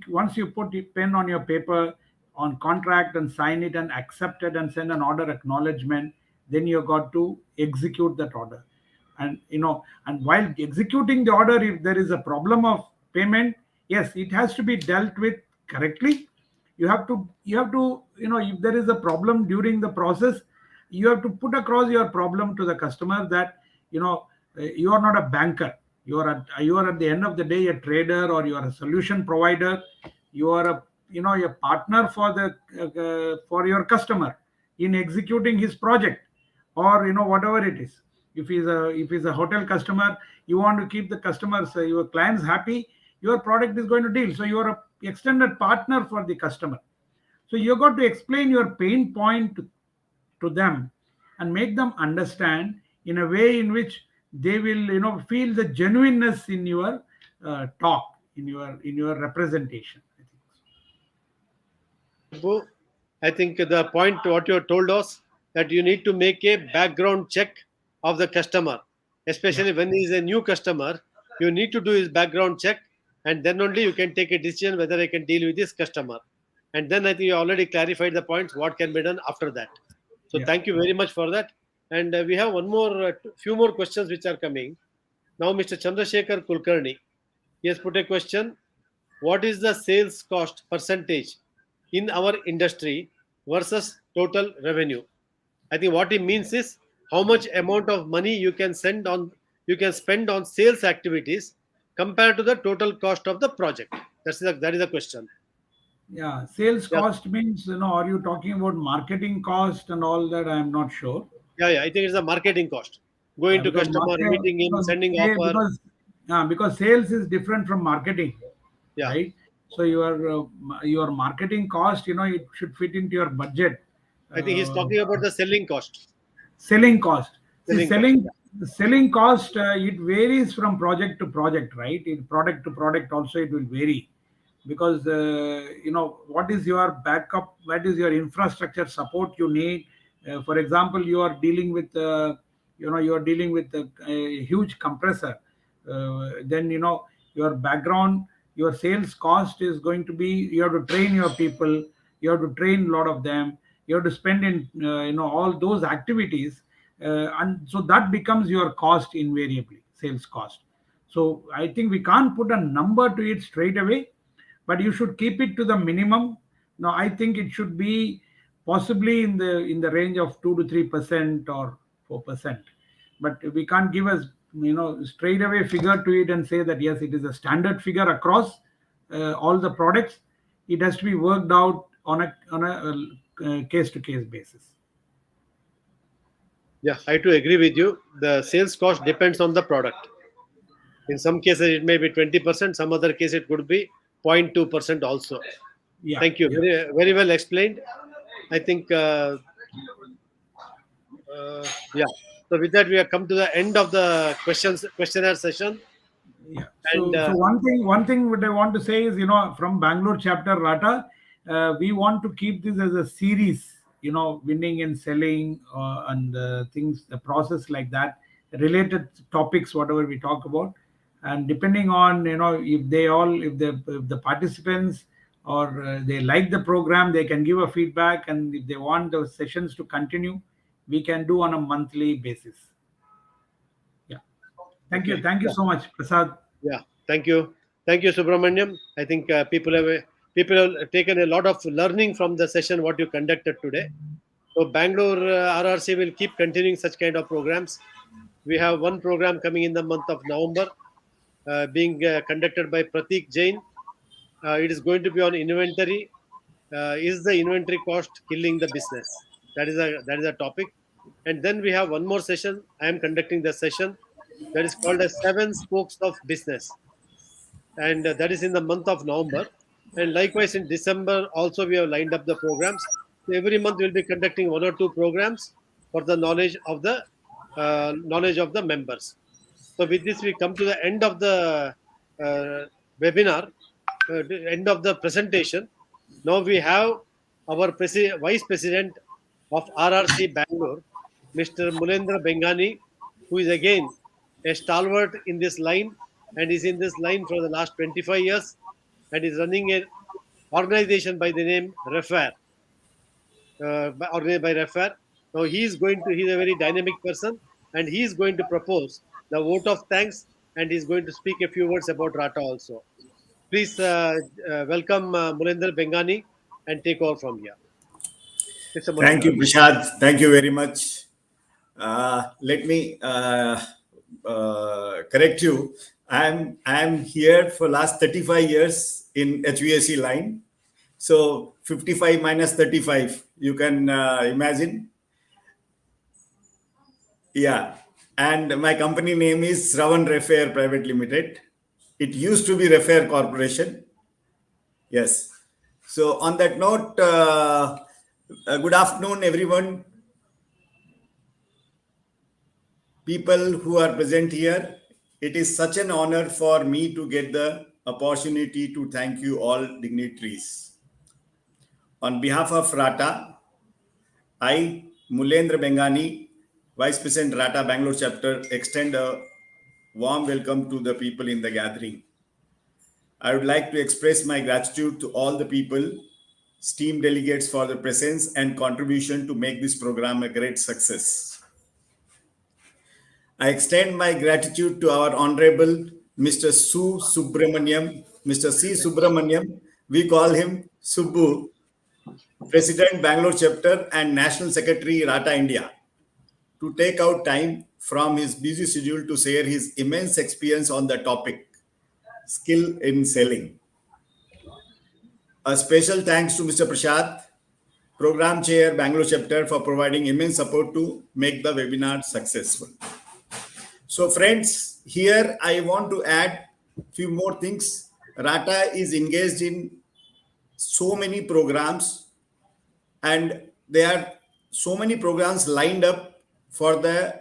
put the pen on your paper on contract and sign it and accept it and send an order acknowledgement, then you got to execute that order. And while executing the order, if there is a problem of payment, yes, it has to be dealt with correctly. You have to if there is a problem during the process, you have to put across your problem to the customer that you are not a banker. You are at the end of the day a trader, or you are a solution provider. You are a partner for your customer in executing his project, or whatever it is. If he's a hotel customer, you want to keep the customers, your clients happy, your product is going to deal. So you are a extended partner for the customer. So you got to explain your pain point to them and make them understand in a way in which they will feel the genuineness in your talk, in your representation, I think. Subbu, I think the point what you told us, that you need to make a background check of the customer, Yeah, especially when he is a new customer. You need to do his background check, and then only you can take a decision whether I can deal with this customer. And then I think you already clarified the points what can be done after that. So yeah. thank you very much for that. And we have few more questions which are coming now. Mr. Chandrasekhar Kulkarni, he has put a question: what is the sales cost percentage in our industry versus total revenue? I think what it means is how much amount of money you can spend on sales activities compared to the total cost of the project. That is the question. Yeah, sales Yeah, cost means, are you talking about marketing cost and all that? I am not sure. yeah. I think it's the marketing cost. Yeah, Going to because customer, market, meeting him, sending say, offer. because sales is different from marketing, Yeah, right? So your marketing cost, it should fit into your budget. I think he's Uh, talking about the selling cost. Selling cost. See, Selling cost. selling selling cost, it varies from project to project, right? In product to product also it will vary, because what is your backup, what is your infrastructure support you need. For example, you are dealing with a huge compressor. Then your background, your sales cost is going to be, you have to train your people, you have to train a lot of them, you have to spend in all those activities, and so that becomes your cost invariably, sales cost. So I think we can't put a number to it straight away, but you should keep it to the minimum. Now I think it should be possibly in the range of 2 to 3% or 4%, but we can't give us straight away figure to it and say that yes, it is a standard figure across all the products. It has to be worked out on a case to case basis. Yeah, I do agree with you. The sales cost depends on the product. In some cases, it may be 20%. Some other case, it could be 0.2% also. Yeah, Thank you. yeah, Very well explained. I think, yeah. So with that, we have come to the end of the questionnaire session. yeah. And So one thing what I want to say is, from Bangalore chapter Rata, we want to keep this as a series, winning and selling, and things, the process like that, related topics, whatever we talk about. And depending on, if the participants, or they like the program, they can give a feedback, and if they want the sessions to continue, we can do on a monthly basis. Yeah. okay. Thank you Yeah. so much, Prasad. Yeah, thank you, Subramaniam. I think people have taken a lot of learning from the session what you conducted today. So Bangalore RRC will keep continuing such kind of programs. We have one program coming in the month of November, being conducted by Pratik Jain. It is going to be on inventory. Is the inventory cost killing the business? That is a topic. And then we have one more session. I am conducting the session. that is called as Seven Spokes of Business, and that is in the month of November. And likewise in December also we have lined up the programs. So every month we'll be conducting one or two programs for the knowledge of the members. So with this we come to the end of the uh, webinar, the end of the presentation. Now we have our Vice President of RRC Bangalore, Mr. Mulendra Bengani, who is again a stalwart in this line and is in this line for the last 25 years and is running an organization by the name Refair, organized by Refair. Now he's a very dynamic person and he is going to propose the vote of thanks and he's going to speak a few words about Rata also. Please welcome Mulendra Bengani and take over from here. Mr. Thank Mulendra. you, Prashad. Thank you very much. Let me correct you. I'm here for last 35 years in HVAC line. So 55 minus 35, you can imagine. Yeah. And my company name is Ravan Refair Private Limited. It used to be Refair Corporation. Yes. So on that note, good afternoon, everyone. People who are present here, it is such an honor for me to get the opportunity to thank you all dignitaries. On behalf of RATA, I, Mulendra Bengani, Vice President RATA Bangalore Chapter, extend a warm welcome to the people in the gathering. I would like to express my gratitude to all the people, esteemed delegates for their presence and contribution to make this program a great success. I extend my gratitude to our Honorable Mr. Mr. C. Subramaniam. We call him Subbu, President Bangalore Chapter and National Secretary Rata India, to take out time from his busy schedule to share his immense experience on the topic, skill in selling. A special thanks to Mr. Prashad, Program Chair Bangalore Chapter, for providing immense support to make the webinar successful. So friends, here I want to add few more things. Rata is engaged in so many programs and there are so many programs lined up for the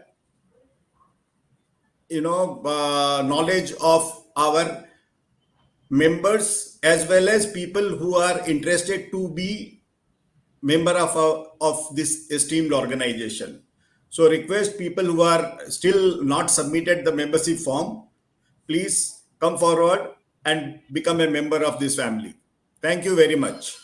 knowledge of our members as well as people who are interested to be member of this esteemed organization. So request people who are still not submitted the membership form, please come forward and become a member of this family. Thank you very much.